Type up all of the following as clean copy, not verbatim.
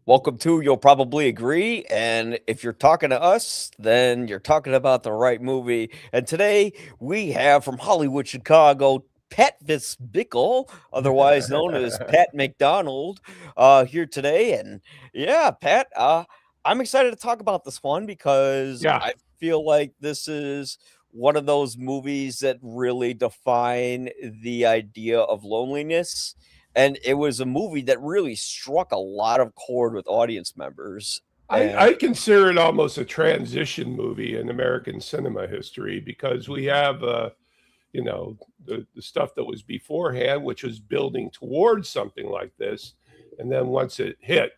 Welcome to You'll Probably Agree. And if you're talking to us, then you're talking about the right movie. And today we have from Hollywood, Chicago, Pat Bickle, otherwise known as Pat McDonald, here today. And yeah, Pat, I'm excited to talk about this one because Yeah, I feel like this is one of those movies that really define the idea of loneliness, and it was a movie that really struck a lot of chord with audience members. And I consider it almost a transition movie in American cinema history because we have, you know, the stuff that was beforehand, which was building towards something like this. And then once it hit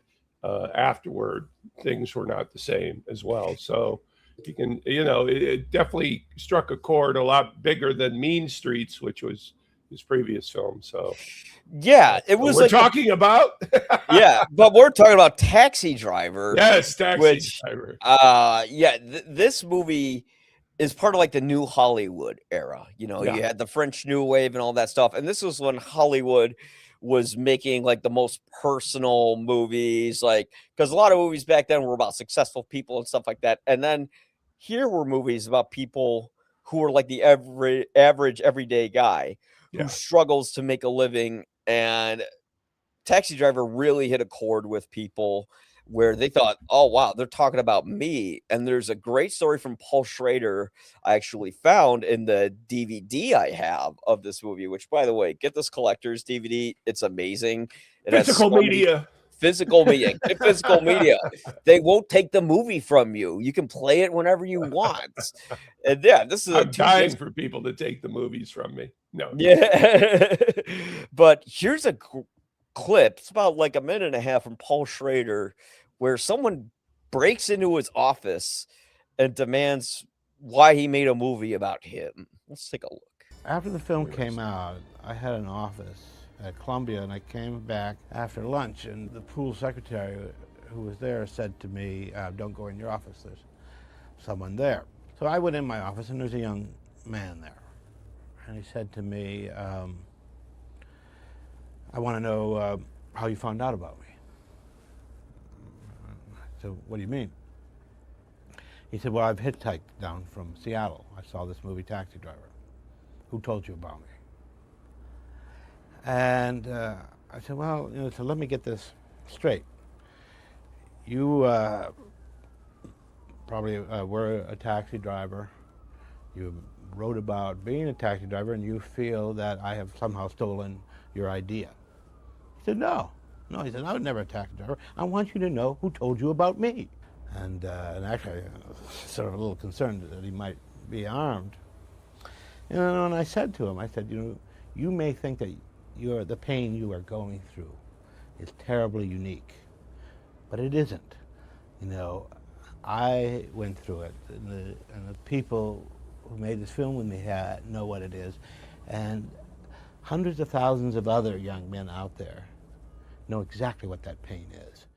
afterward, things were not the same as well. So you can, it definitely struck a chord a lot bigger than Mean Streets, which was his previous film. So yeah, it what was we're like the talking about. yeah, but we're talking about Taxi Driver, Yes, Taxi which Driver. this movie is part of like the new Hollywood era. You know, Yeah. you had the French New Wave and all that stuff, and this was when Hollywood was making like the most personal movies, like because a lot of movies back then were about successful people and stuff like that, and then here were movies about people who were like the average everyday guy who Yeah. struggles to make a living. And Taxi Driver really hit a chord with people where they thought, "Oh wow, they're talking about me." And there's a great story from Paul Schrader I actually found in the DVD I have of this movie, which by the way, get this collector's DVD. It's amazing. It has Physical so many media. physical media. Get physical media. They won't take the movie from you. You can play it whenever you want. And yeah, this is a I'm 2 dying disc. for people to take the movies from me. No, just Yeah. But here's a clip. It's about like a minute and a half from Paul Schrader where someone breaks into his office and demands why he made a movie about him. Let's take a look. After the film came interesting. out, I had an office at Columbia, and I came back after lunch, and the pool secretary who was there said to me, "Don't go in your office, there's someone there." So I went in my office, and there's a young man there. And he said to me, "I want to know how you found out about me." I said, "What do you mean?" He said, "Well, I've hitchhiked down from Seattle. I saw this movie, Taxi Driver. Who told you about me?" And I said, "Well, so let me get this straight. You probably were a taxi driver. You wrote about being a taxi driver, and you feel that I have somehow stolen your idea." He said, "No. No," he said, "I was never a taxi driver. I want you to know who told you about me." And actually, I was sort of a little concerned that he might be armed. And I said to him, I said, "You may think that the pain you are going through is terribly unique, but it isn't. I went through it, and the people who made this film with me know what it is, and hundreds of thousands of other young men out there know exactly what that pain is."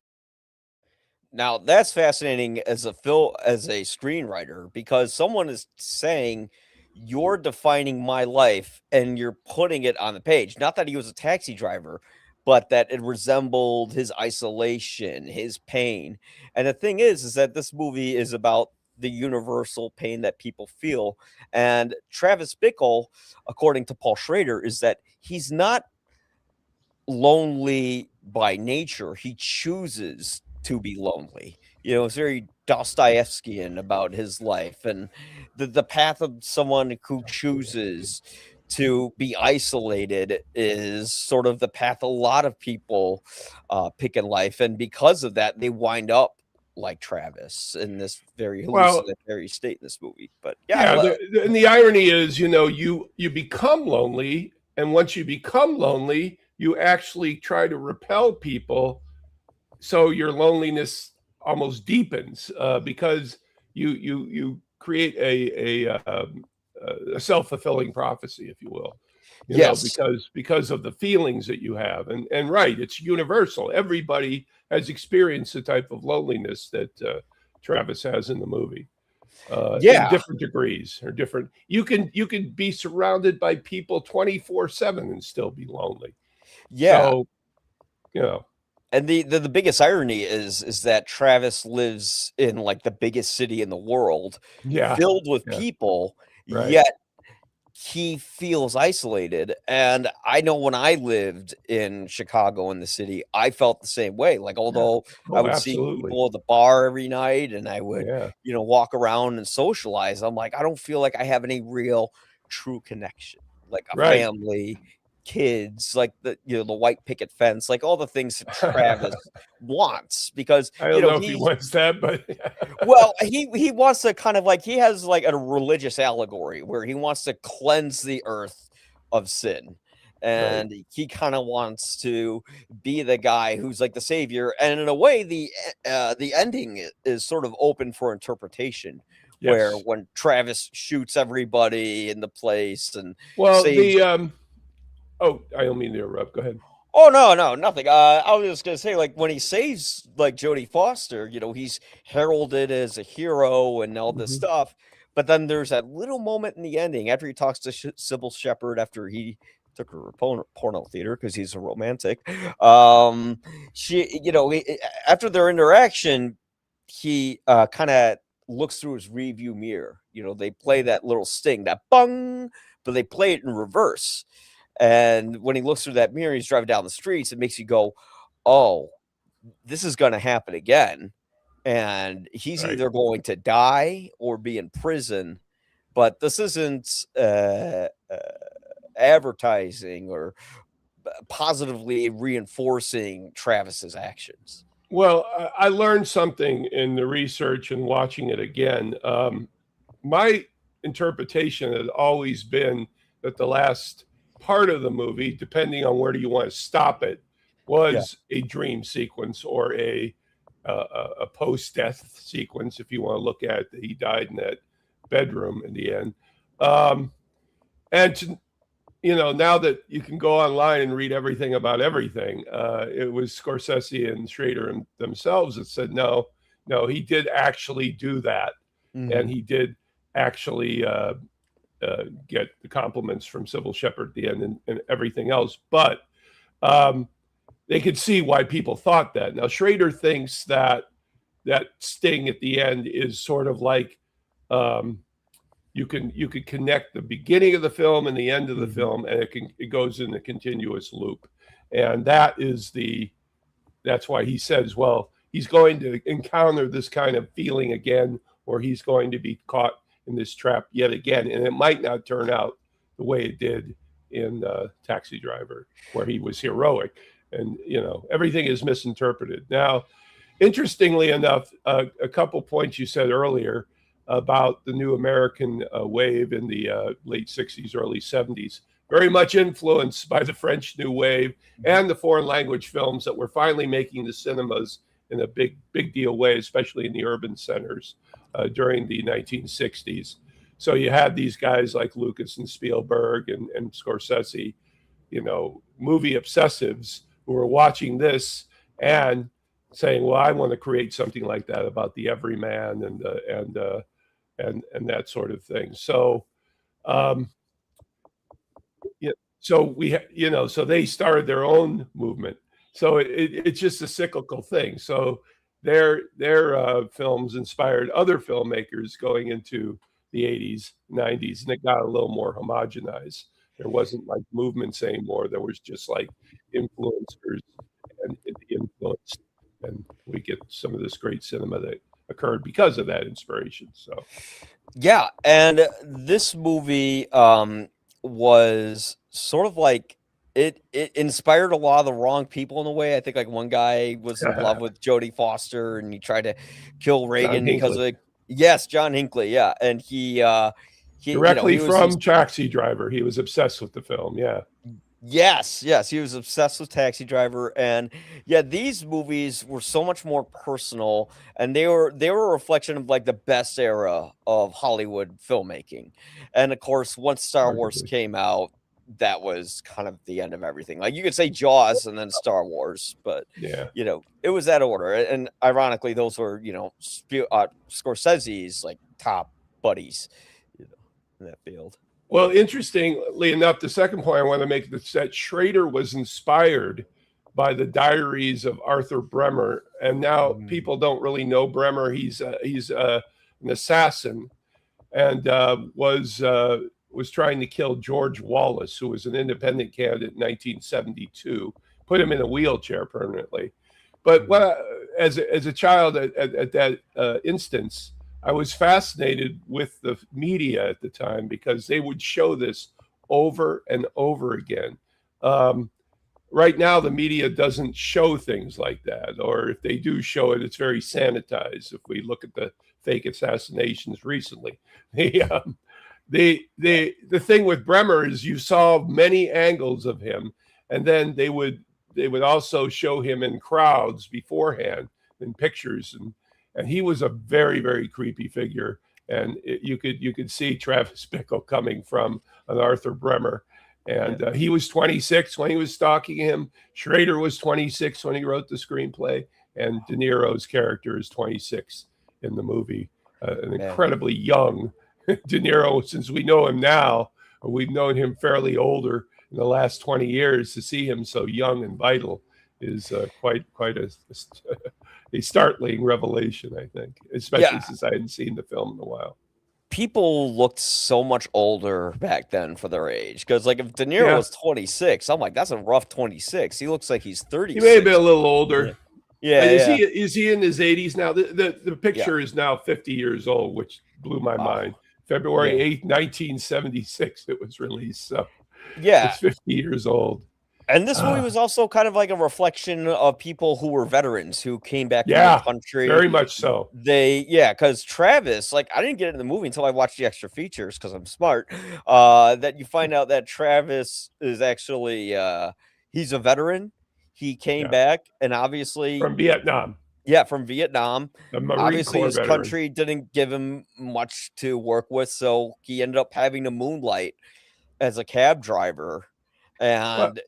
Now, that's fascinating as as a screenwriter because someone is saying you're defining my life and you're putting it on the page. Not that he was a taxi driver, but that it resembled his isolation, his pain. And the thing is that this movie is about the universal pain that people feel. And Travis Bickle, according to Paul Schrader, is that he's not lonely by nature. He chooses to be lonely. You know, it's very Dostoevskian about his life and the path of someone who chooses to be isolated is sort of the path a lot of people pick in life. And because of that, they wind up like Travis in this very well, hallucinatory state in this movie. But yeah, yeah. And the irony is, you become lonely, and once you become lonely, you actually try to repel people, so your loneliness almost deepens because you create a self fulfilling prophecy, if you will. yes. Because of the feelings that you have, and right, it's universal. Everybody has experienced the type of loneliness that Travis has in the movie, in Yeah. different degrees or different. You can be surrounded by people 24/7 and still be lonely. Yeah. So you know, And the biggest irony is that Travis lives in like the biggest city in the world, Yeah. filled with Yeah. people, Right. yet he feels isolated. And I know when I lived in Chicago in the city, I felt the same way. Like, although I Oh, would see absolutely. people at the bar every night and I would, Yeah. walk around and socialize, I'm like, I don't feel like I have any real true connection, like a Right. family, kids, like the white picket fence, like all the things that Travis wants because, I don't know if he wants that, but well, he wants to kind of like he has like a religious allegory where he wants to cleanse the earth of sin. right. And he kind of wants to be the guy who's like the savior. And in a way, the ending is sort of open for interpretation, where Yes. when Travis shoots everybody in the place and Well, saves. oh, I don't mean to interrupt. Go ahead. Oh, no, nothing. I was just gonna say, like, when he saves, like, Jodie Foster, he's heralded as a hero and all this Mhm. stuff, but then there's that little moment in the ending after he talks to Sybil Shepherd after he took her to porno theater because he's a romantic. She, after their interaction, he, kinda looks through his review mirror. They play that little sting, that "bung," but they play it in reverse. And when he looks through that mirror, he's driving down the streets, it makes you go, "Oh, this is gonna happen again." And he's Right. either going to die or be in prison, but this isn't, advertising or positively reinforcing Travis's actions. Well, I learned something in the research and watching it again. My interpretation had always been that the last part of the movie, depending on where do you want to stop it, Yeah. was a dream sequence or a post-death sequence, if you want to look at it, that he died in that bedroom in the end. And to, now that you can go online and read everything about everything, it was Scorsese and Schrader themselves that said, no, he did actually do that. And Mhm. he did actually get the compliments from Sybil Shepherd at the end and everything else. But they could see why people thought that. Now, Schrader thinks that sting at the end is sort of like you could connect the beginning of the film and the end of the Mhm. film, and it goes in a continuous loop. And that's why he says, well, he's going to encounter this kind of feeling again, or he's going to be caught in this trap yet again. And it might not turn out the way it did in Taxi Driver, where he was heroic. And, everything is misinterpreted. Now, interestingly enough, a couple points you said earlier about the new American wave in the late 60s, early 70s, very much influenced by the French New Wave and the foreign language films that were finally making the cinemas in a big deal way, especially in the urban centers during the 1960s. So you had these guys like Lucas and Spielberg and Scorsese, movie obsessives who were watching this and saying, "Well, I want to create something like that about the everyman and that sort of thing." So, um, yeah, so they started their own movement. So it's just a cyclical thing. So their films inspired other filmmakers going into the 80s, 90s, and it got a little more homogenized. There wasn't like movements anymore. There was just like influencers and the influence, and we get some of this great cinema that occurred because of that inspiration. So Yeah, and this movie was sort of like it inspired a lot of the wrong people in a way. I think like one guy was in love with Jodie Foster and he tried to kill John Reagan because Hinckley, of yes, John Hinckley, yeah. And directly he was this from Taxi Driver, he was obsessed with the film. Yeah. yes, he was obsessed with Taxi Driver, and yeah, these movies were so much more personal, and they were a reflection of like the best era of Hollywood filmmaking. And of course, once Star Wars Arguably. came out, that was kind of the end of everything. Like you could say Jaws and then Star Wars, but Yeah. it was that order. And ironically, those were Scorsese's like top buddies, in that field. Well, interestingly enough, the second point I want to make is that Schrader was inspired by the diaries of Arthur Bremer. And now people don't really know Bremer. He's an assassin, and was trying to kill George Wallace, who was an independent candidate in 1972, put him in a wheelchair permanently. But as a child at that instance, I was fascinated with the media at the time because they would show this over and over again. Right now, the media doesn't show things like that, or if they do show it, it's very sanitized. If we look at the fake assassinations recently, the thing with Bremer is you saw many angles of him, and then they would also show him in crowds beforehand in pictures, and he was a very, very creepy figure. And you could see Travis Bickle coming from an Arthur Bremer. And he was 26 when he was stalking him. Schrader was 26 when he wrote the screenplay. And De Niro's character is 26 in the movie. An incredibly young De Niro, since we know him now, or we've known him fairly older in the last 20 years, to see him so young and vital is quite a startling revelation, I think, especially since I hadn't seen the film in a while. People looked so much older back then for their age. Because, like, if De Niro was 26, I'm like, that's a rough 26. He looks like he's 30. He may have been a little older. Yeah. Is he in his 80s now? The picture is now 50 years old, which blew my mind. February 8th, 1976, it was released. So it's 50 years old. And this movie was also kind of like a reflection of people who were veterans who came back to the country. Very much so. Because Travis, like, I didn't get it in the movie until I watched the extra features because I'm smart. That you find out that Travis is actually he's a veteran. He came back, and obviously from Vietnam. Yeah, from Vietnam. Obviously, his country didn't give him much to work with, so he ended up having to moonlight as a cab driver. And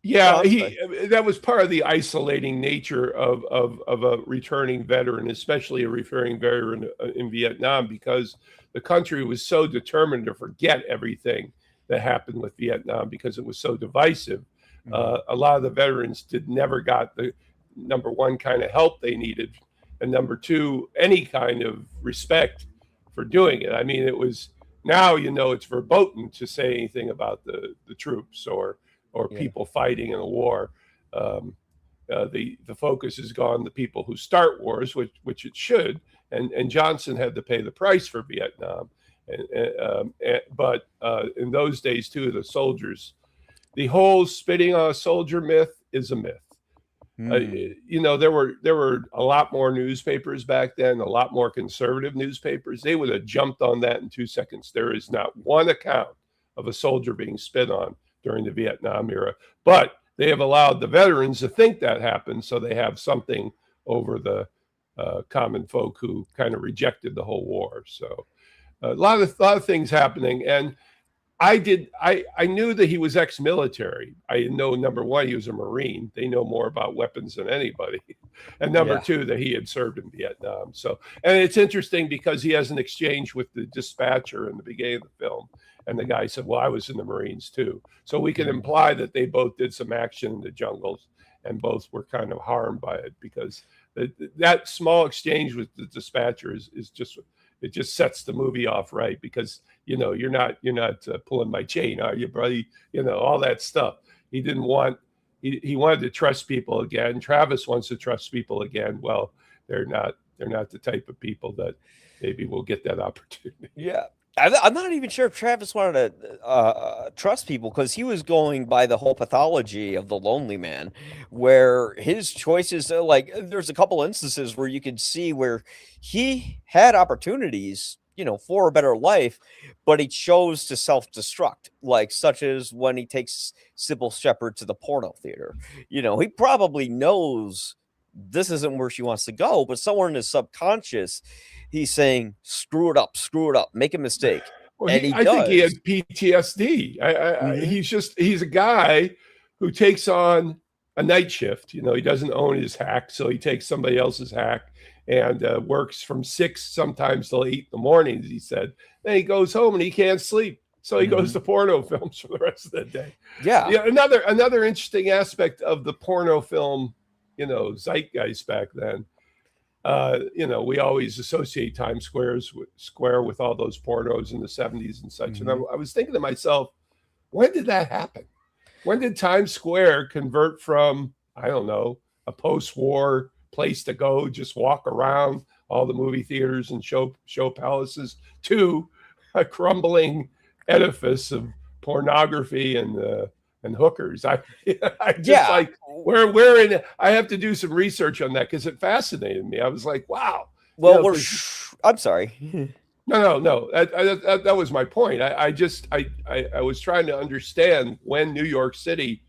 that was part of the isolating nature of a returning veteran, especially a returning veteran in Vietnam, because the country was so determined to forget everything that happened with Vietnam because it was so divisive. A lot of the veterans never got the number one kind of help they needed, and number two, any kind of respect for doing it. I mean, it was now it's verboten to say anything about the troops or people fighting in a war. The focus has gone to people who start wars, which it should, and Johnson had to pay the price for Vietnam. But in those days too, the soldiers, the whole spitting on a soldier myth is a myth. There were a lot more newspapers back then, a lot more conservative newspapers. They would have jumped on that in 2 seconds. There is not one account of a soldier being spit on during the Vietnam era, but they have allowed the veterans to think that happened, so they have something over the common folk who kind of rejected the whole war. So a lot of things happening, and I knew that he was ex-military. I know, number one, he was a Marine. They know more about weapons than anybody, and number two, that he had served in Vietnam. So, and it's interesting because he has an exchange with the dispatcher in the beginning of the film. And the guy said, well, I was in the Marines too. So we can imply that they both did some action in the jungles and both were kind of harmed by it, because that small exchange with the dispatcher is just, it just sets the movie off right, because, you're not pulling my chain, are you, buddy? All that stuff. He didn't want, he wanted to trust people again. Travis wants to trust people again. Well, they're not the type of people that maybe will get that opportunity. Yeah. I'm not even sure if Travis wanted to trust people, because he was going by the whole pathology of the lonely man, where his choices, there's a couple instances where you could see where he had opportunities, for a better life, but he chose to self-destruct, such as when he takes Sybil Shepherd to the porno theater. He probably knows this isn't where she wants to go, but somewhere in his subconscious, he's saying, screw it up, make a mistake. Well, I think he had PTSD. He's a guy who takes on a night shift. He doesn't own his hack, so he takes somebody else's hack and works from 6 sometimes till 8 in the morning, as he said. Then he goes home and he can't sleep. So he goes to porno films for the rest of the day. Yeah. Yeah, another interesting aspect of the porno film, zeitgeist back then. We always associate Times Square with all those pornos in the 70s and such. And I was thinking to myself, when did that happen? When did Times Square convert from, I don't know, a post-war place to go, just walk around all the movie theaters and show palaces, to a crumbling edifice of pornography and hookers? I just like where in. I have to do some research on that because it fascinated me. I was like, wow. Well, I'm sorry. No. That was my point. I was trying to understand when New York City,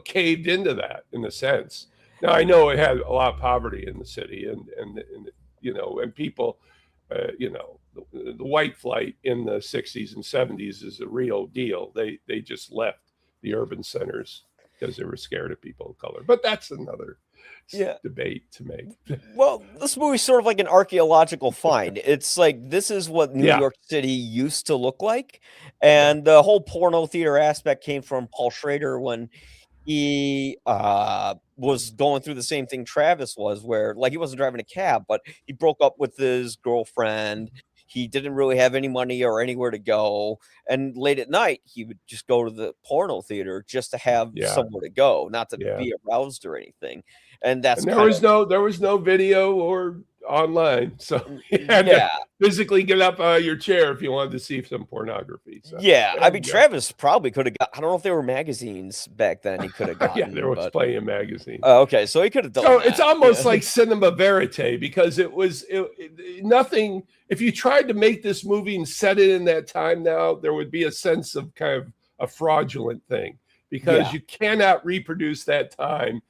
caved into that in a sense. Now I know it had a lot of poverty in the city, and people, the white flight in the 60s and 70s is a real deal. They just left the urban centers because they were scared of people of color. But that's another debate to make. Well, this movie's sort of like an archaeological find. It's like, this is what New York City used to look like. And the whole porno theater aspect came from Paul Schrader when he was going through the same thing Travis was, where like he wasn't driving a cab, but he broke up with his girlfriend. He didn't really have any money or anywhere to go. And late at night, he would just go to the porno theater just to have somewhere to go, not to be aroused or anything. And there was no video or online, so you had to physically get up out of your chair if you wanted to see some pornography. So, I mean, Travis probably could have got. I don't know if there were magazines back then. He could have gotten. There was plenty of magazines. Okay, so he could have done. So it's almost like cinema verite, because it was nothing. If you tried to make this movie and set it in that time now, there would be a sense of kind of a fraudulent thing, because you cannot reproduce that time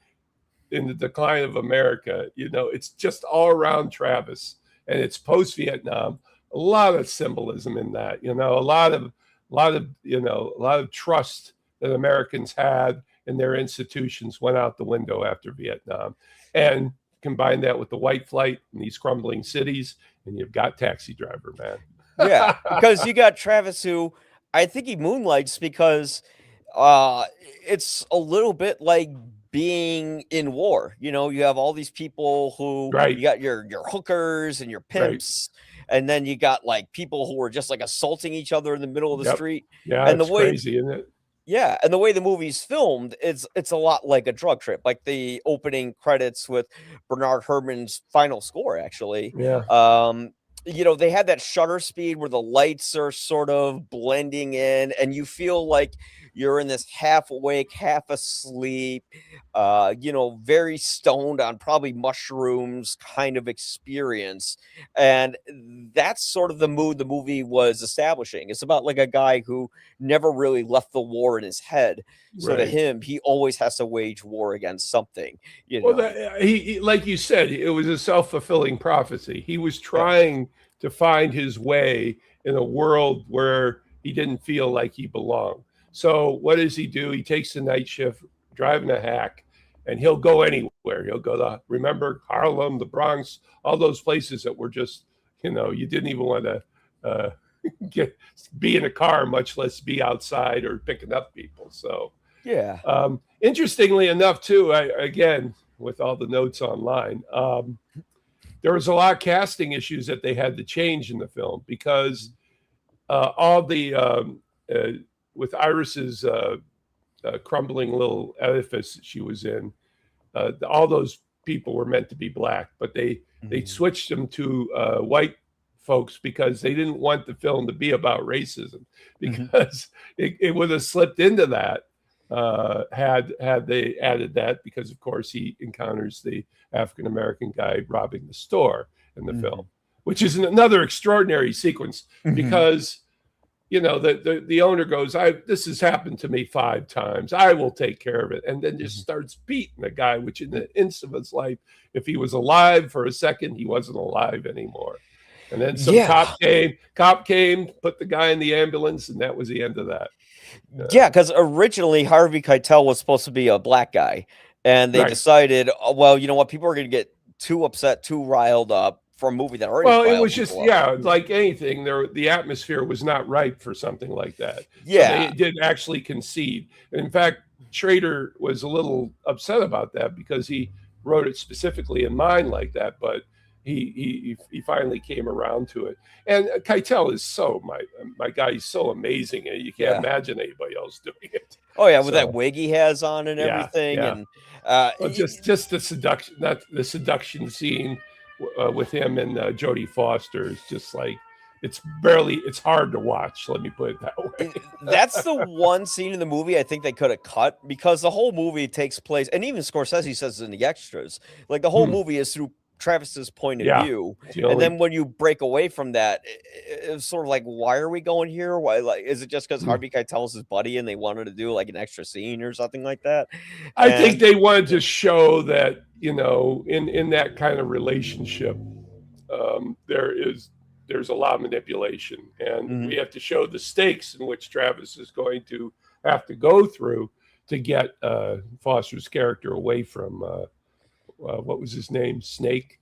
in the decline of America. It's just all around Travis, and it's post-Vietnam. A lot of symbolism in that, a lot of trust that Americans had in their institutions went out the window after Vietnam. And combine that with the white flight in these crumbling cities, and you've got Taxi Driver, man. Yeah, because you got Travis, who I think he moonlights because it's a little bit like being in war. You have all these people who you got your hookers and your pimps, and then you got like people who are just like assaulting each other in the middle of the street. Yeah, and it's crazy, isn't it? Yeah, and the way the movie's filmed, it's a lot like a drug trip. Like the opening credits with Bernard Herrmann's final score, actually. Yeah. They had that shutter speed where the lights are sort of blending in, and you feel like you're in this half awake, half asleep, very stoned on probably mushrooms kind of experience. And that's sort of the mood the movie was establishing. It's about like a guy who never really left the war in his head. So to him, he always has to wage war against something. Well, he, like you said, it was a self-fulfilling prophecy. He was trying to find his way in a world where he didn't feel like he belonged. So what does he do? He takes the night shift, driving a hack, and he'll go anywhere. He'll go to, remember, Harlem, the Bronx, all those places that were just, you didn't even want to be in a car, much less be outside or picking up people. So interestingly enough, too, again, with all the notes online, there was a lot of casting issues that they had to change in the film, because all the with Iris's crumbling little edifice she was in, all those people were meant to be black, but they switched them to white folks because they didn't want the film to be about racism, because it would have slipped into that had they added that, because of course he encounters the African-American guy robbing the store in the film, which is another extraordinary sequence, because the owner goes, this has happened to me 5 times, I will take care of it, and then just starts beating the guy, which in the instant of his life, if he was alive for a second, he wasn't alive anymore. And then some cop came, put the guy in the ambulance, and that was the end of that. Because originally Harvey Keitel was supposed to be a black guy, and they decided, well, you know what, people are going to get too upset, too riled up for a movie that already Well, it riled was just, people up. like anything, the atmosphere was not right for something like that. So Yeah. they did actually concede. In fact, Schrader was a little upset about that because he wrote it specifically in mind like that, but he finally came around to it. And Keitel is my guy. He's so amazing, and you can't Yeah. imagine anybody else doing it. Oh yeah, with So, that wig he has on and yeah, everything, yeah. and Well, just the seduction, not the seduction scene with him and Jodie Foster is just like it's hard to watch. Let me put it that way. that's the one scene in the movie I think they could have cut, because the whole movie takes place, and even Scorsese says in the extras, like the whole movie is through Travis's point of Yeah, view, the and only- then when you break away from that, it's sort of like, why are we going here? Why, like, is it just because Harvey Keitel's his buddy and they wanted to do like an extra scene or something like that? I think they wanted to show that, you know, in that kind of relationship, there's a lot of manipulation, and we have to show the stakes in which Travis is going to have to go through to get Foster's character away from what was his name, Snake.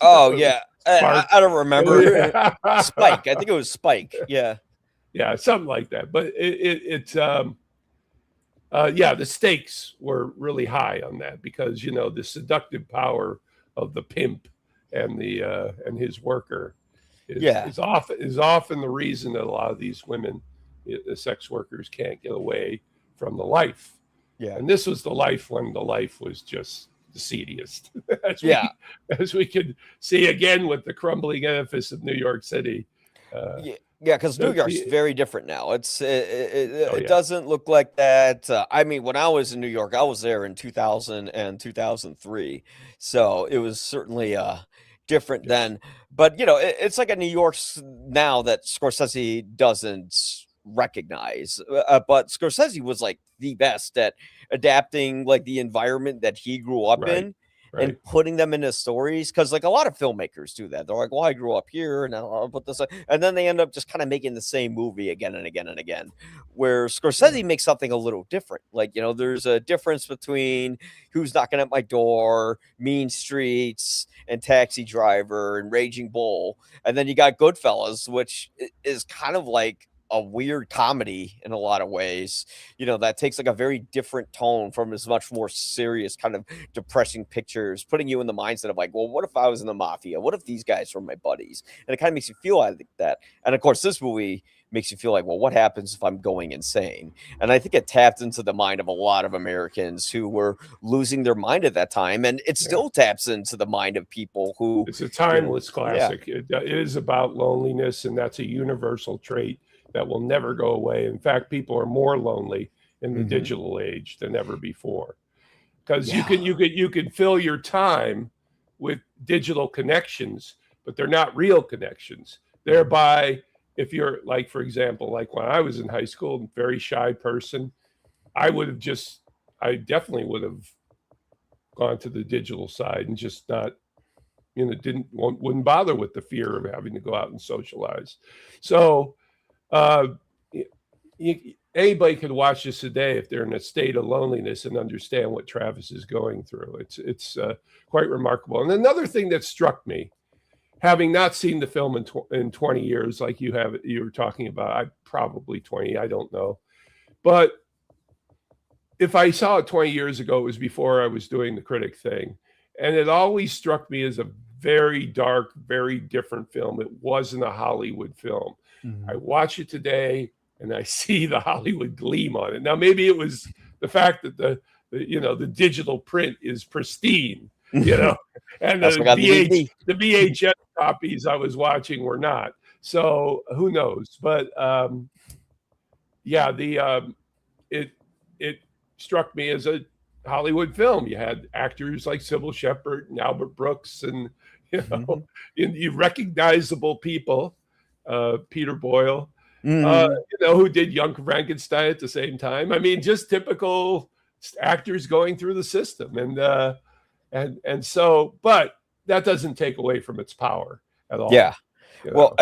Oh yeah, I don't remember. Yeah. Spike, I think it was Spike. Yeah, something like that. But the stakes were really high on that because, you know, the seductive power of the pimp and his worker is often the reason that a lot of these women, the sex workers, can't get away from the life. Yeah, and this was the life when the life was just the seediest, as we could see again with the crumbling edifice of New York City. Because New York's very different now. It doesn't look like that. I mean, when I was in New York, I was there in 2000 and 2003, so it was certainly different then. But you know, it's like a New York now that Scorsese doesn't recognize. But Scorsese was like the best at adapting like the environment that he grew up in and putting them into stories, because like a lot of filmmakers do that. They're like, well, I grew up here and I'll put this, and then they end up just kind of making the same movie again and again and again, where Scorsese makes something a little different. Like, you know, there's a difference between Who's Knocking at My Door, Mean Streets, and Taxi Driver, and Raging Bull, and then you got Goodfellas, which is kind of like a weird comedy in a lot of ways, you know, that takes like a very different tone from his much more serious kind of depressing pictures, putting you in the mindset of like, well, what if I was in the mafia? What if these guys were my buddies? And it kind of makes you feel like that. And of course, this movie makes you feel like, well, what happens if I'm going insane? And I think it tapped into the mind of a lot of Americans who were losing their mind at that time. And it still taps into the mind of people who... It's a timeless classic. It is about loneliness, and that's a universal trait that will never go away. In fact, people are more lonely in the digital age than ever before, because you can fill your time with digital connections, but they're not real connections. Thereby, if you're like, for example, like when I was in high school, very shy person, I definitely would have gone to the digital side and just not, you know, wouldn't bother with the fear of having to go out and socialize. So anybody could watch this today if they're in a state of loneliness and understand what Travis is going through. It's quite remarkable. And another thing that struck me, having not seen the film in 20 years, like you were talking about, probably 20, I don't know. But if I saw it 20 years ago, it was before I was doing the critic thing. And it always struck me as a very dark, very different film. It wasn't a Hollywood film. I watch it today and I see the Hollywood gleam on it. Now, maybe it was the fact that the digital print is pristine, you know, and the VHS copies I was watching were not. So who knows? But it struck me as a Hollywood film. You had actors like Sybil Shepherd and Albert Brooks, and you recognizable people. Peter Boyle, who did Young Frankenstein at the same time. I mean, just typical actors going through the system, and so, but that doesn't take away from its power at all. Yeah, well,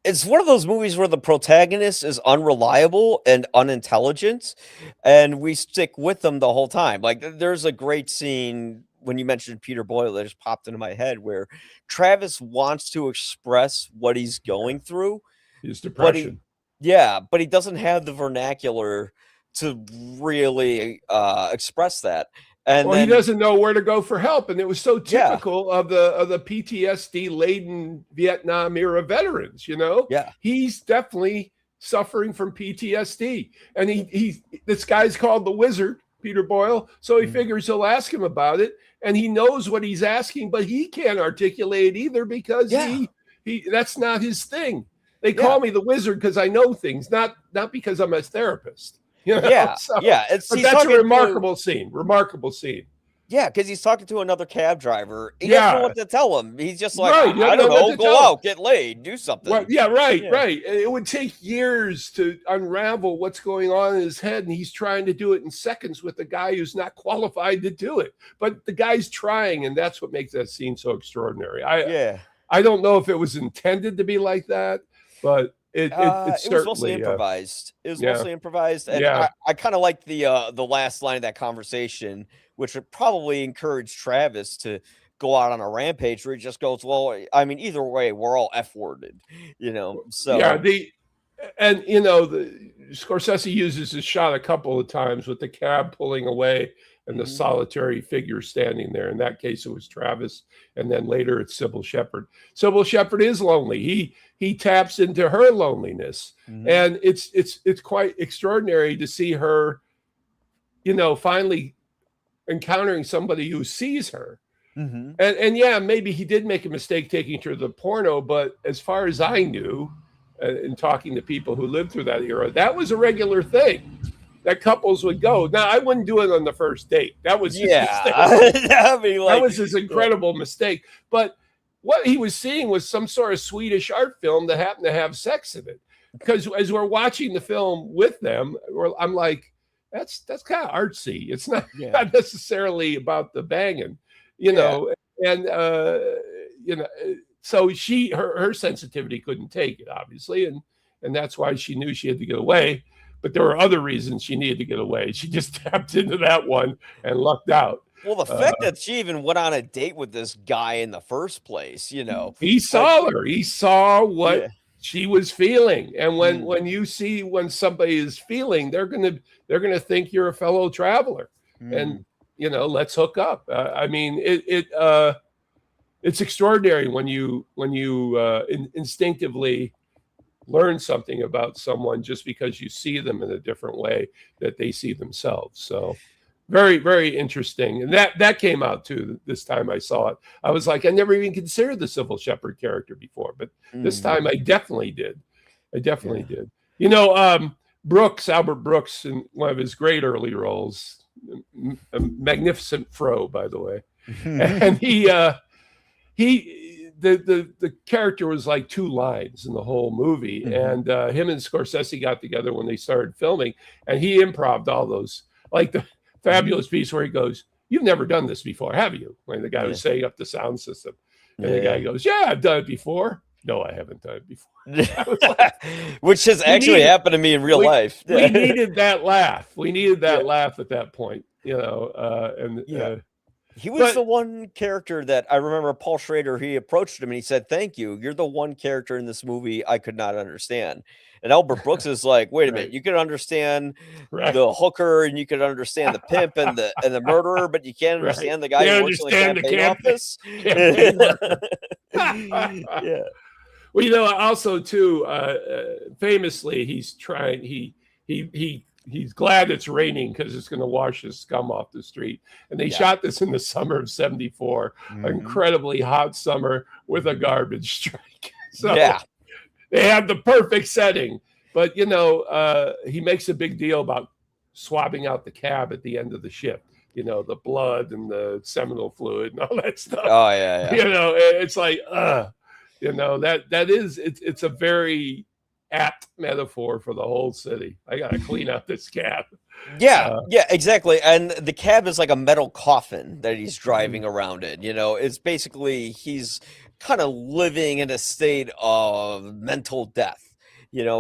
it's one of those movies where the protagonist is unreliable and unintelligent, and we stick with them the whole time. Like, there's a great scene when you mentioned Peter Boyle, that just popped into my head, where Travis wants to express what he's going through, His but depression. he doesn't have the vernacular to really express that. And Well, he then, doesn't know where to go for help, and it was so yeah, typical of the PTSD laden Vietnam era veterans. You know, yeah, he's definitely suffering from PTSD, and he this guy's called the Wizard, Peter Boyle, so he Mhm. figures he'll ask him about it, and he knows what he's asking, but he can't articulate either because yeah, he that's not his thing. They yeah, call me the Wizard because I know things, not because I'm a therapist. You know, yeah, so yeah. It's but he's that's a talking to remarkable scene. Remarkable scene. yeah, because he's talking to another cab driver. He doesn't know Yeah, what to tell him. He's just like, right. You I don't don't know what know, to go tell him. out, get laid, do Well, something. yeah, right, Yeah, right. It would take years to unravel what's going on in his head, and he's trying to do it in seconds with a guy who's not qualified to do it. But the guy's trying, and that's what makes that scene so extraordinary. yeah. I don't know if it was intended to be like that, but it It was mostly certainly improvised. It was yeah, mostly improvised, and yeah. I kind of like the last line of that conversation, which would probably encourage Travis to go out on a rampage where he just goes, "Well, I mean, either way, we're all f-worded," you know. Yeah, So, the Scorsese uses this shot a couple of times with the cab pulling away and the mhm, solitary figure standing there. In that case, it was Travis, and then later it's Sybil Shepherd. Sybil Shepherd is lonely. He taps into her loneliness, mhm, and it's quite extraordinary to see her, finally encountering somebody who sees her. mhm. And yeah, maybe he did make a mistake taking her to the porno, but as far as I knew, in talking to people who lived through that era, that was a regular thing that couples would go. Now, I wouldn't do it on the first date. That was his Yeah, mistake. I mean, That like, was his incredible mistake. But what he was seeing was some sort of Swedish art film that happened to have sex in it. Because as we're watching the film with them, I'm like, that's kind of artsy. It's not, yeah, not necessarily about the banging, you yeah. know. And so her sensitivity couldn't take it, obviously, and that's why she knew she had to get away. But there were other reasons she needed to get away. She just tapped into that one and lucked out. Well, the Uh, fact that she even went on a date with this guy in the first place, he like, saw her. He saw what yeah, she was feeling, and mm, when you see when somebody is feeling, they're gonna think you're a fellow traveler, and mm, let's hook up. I mean, it's extraordinary when you instinctively learn something about someone just because you see them in a different way that they see themselves. So very, very interesting. And that came out too this time I saw it. I was like, I never even considered the Sybil Shepherd character before, but this mm, time I definitely did. I definitely yeah. did. Albert Brooks, in one of his great early roles, a magnificent fro, by the way. And the character was like two lines in the whole movie, Mhm. and him and Scorsese got together when they started filming, and he improv'd all those, like the fabulous piece where he goes, "You've never done this before, have you?" When the guy Yeah, was setting up the sound system, and the guy yeah. goes, "Yeah, I've done it before." No, I haven't done it before. I was like, Which has we actually needed happened to me in real we life. we Yeah. needed that laugh. We needed Yeah. that laugh at that point, and Yeah. He was but the one character that I remember Paul Schrader, he approached him and he said, "Thank you. You're the one character in this movie I could not understand." And Albert Brooks is like, "Wait a minute, right, you could understand right. the hooker and you could understand the pimp and the murderer, but you can't Right. understand the guy You who works in the understand the campaign office?" campaign worker. Yeah. Well, also too, famously, he's glad it's raining because it's going to wash his scum off the street. And they Yeah. shot this in the summer of '74, an Mhm. incredibly hot summer with a garbage strike. So Yeah. they have the perfect setting. But he makes a big deal about swabbing out the cab at the end of the shift. The blood and the seminal fluid and all that stuff. Oh, yeah, yeah. It's like, it's a very apt metaphor for the whole city. I got to clean out this cab. Yeah, Uh, yeah, exactly. And the cab is like a metal coffin that he's driving around in. It's basically he's kind of living in a state of mental death.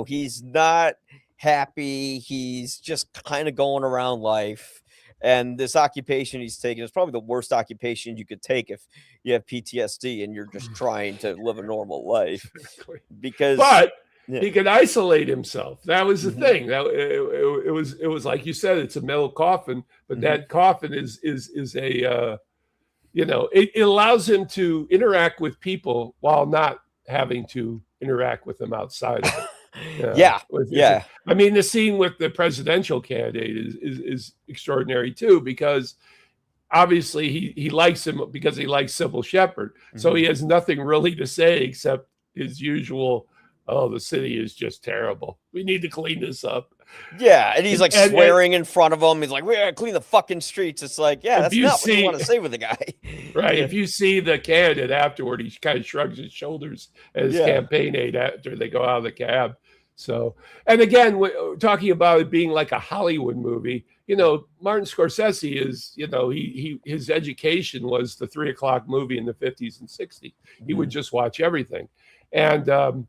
He's not happy. He's just kind of going around life. And this occupation he's taking is probably the worst occupation you could take if you have PTSD and you're just trying to live a normal life. Exactly. Because But yeah. he could isolate himself. That was the Mhm. thing. That it was like you said, it's a metal coffin, but that coffin is a it allows him to interact with people while not having to interact with them outside of it. Yeah. I mean, the scene with the presidential candidate is extraordinary too, because obviously he likes him because he likes Sybil Shepherd. So he has nothing really to say except his usual, "Oh, the city is just terrible. We need to clean this up." Yeah, and he's like And swearing in front of him. He's like, "We gotta clean the fucking streets." It's like, yeah, that's not what you want to say with the guy. Right. Yeah. If you see the candidate afterward, he kind of shrugs his shoulders as campaign aide after they go out of the cab. So, and again, talking about it being like a Hollywood movie, Martin Scorsese is, his education was the 3 o'clock movie in the 50s and 60s. He would just watch everything. And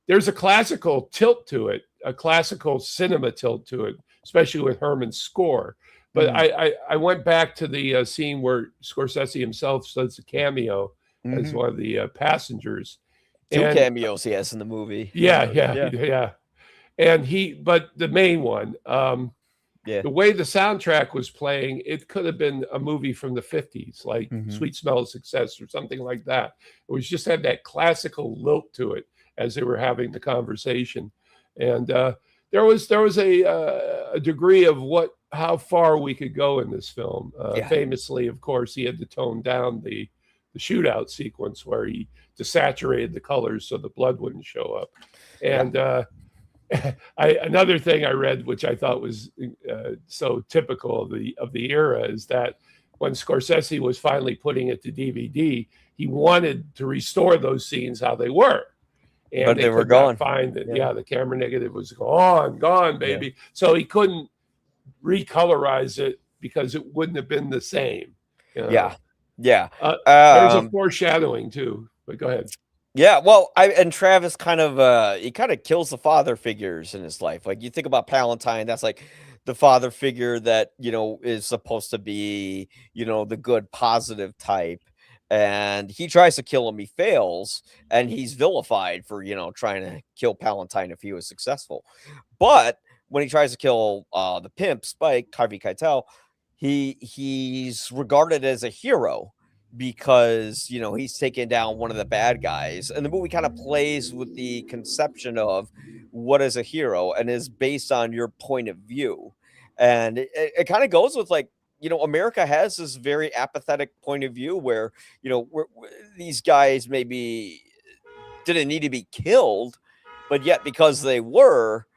there's a classical tilt to it, a classical cinema tilt to it, especially with Herman's score. But I went back to the scene where Scorsese himself does a cameo as one of the passengers. Two cameos he has in the movie. Yeah. But the main one, the way the soundtrack was playing, it could have been a movie from the 50s, like Sweet Smell of Success or something like that. It was just had that classical lilt to it as they were having the conversation. And there was a degree of how far we could go in this film. Famously, of course, he had to tone down the shootout sequence where he desaturated the colors so the blood wouldn't show up. And another thing I read, which I thought was so typical of the era, is that when Scorsese was finally putting it to DVD, he wanted to restore those scenes how they were. And but they were gone. Find that, the camera negative was gone, baby. Yeah. So he couldn't recolorize it because it wouldn't have been the same. Yeah. There's a foreshadowing too, but go ahead. Yeah, well, and Travis kind of kills the father figures in his life. Like you think about Palantine, that's like the father figure that, is supposed to be, the good positive type. And he tries to kill him, he fails, and he's vilified for, trying to kill Palantine if he was successful. But when he tries to kill the pimp, Spike, Harvey Keitel, he's regarded as a hero because, he's taken down one of the bad guys. And the movie kind of plays with the conception of what is a hero and is based on your point of view. And it kind of goes with like, America has this very apathetic point of view where, these guys maybe didn't need to be killed, but yet because they were,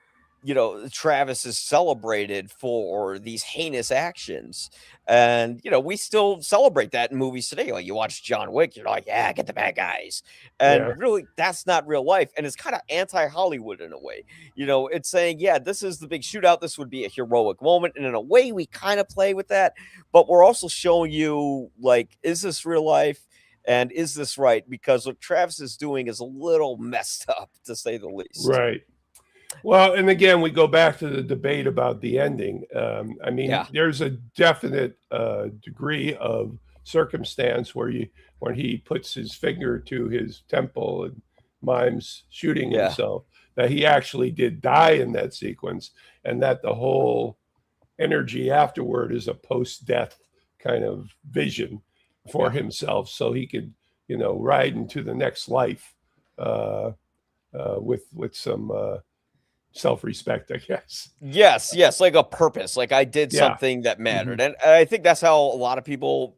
Travis is celebrated for these heinous actions. And, we still celebrate that in movies today. Like you watch John Wick, you're like, yeah, get the bad guys. And really, that's not real life. And it's kind of anti-Hollywood in a way. It's saying, yeah, this is the big shootout. This would be a heroic moment. And in a way, we kind of play with that. But we're also showing you, like, is this real life? And is this right? Because what Travis is doing is a little messed up, to say the least. Right. Well, and again, we go back to the debate about the ending. There's a definite degree of circumstance when he puts his finger to his temple and mimes shooting himself, that he actually did die in that sequence, and that the whole energy afterward is a post-death kind of vision for himself, so he could, ride into the next life with some self-respect, I guess. Yes, like a purpose. Like I did something that mattered, and I think that's how a lot of people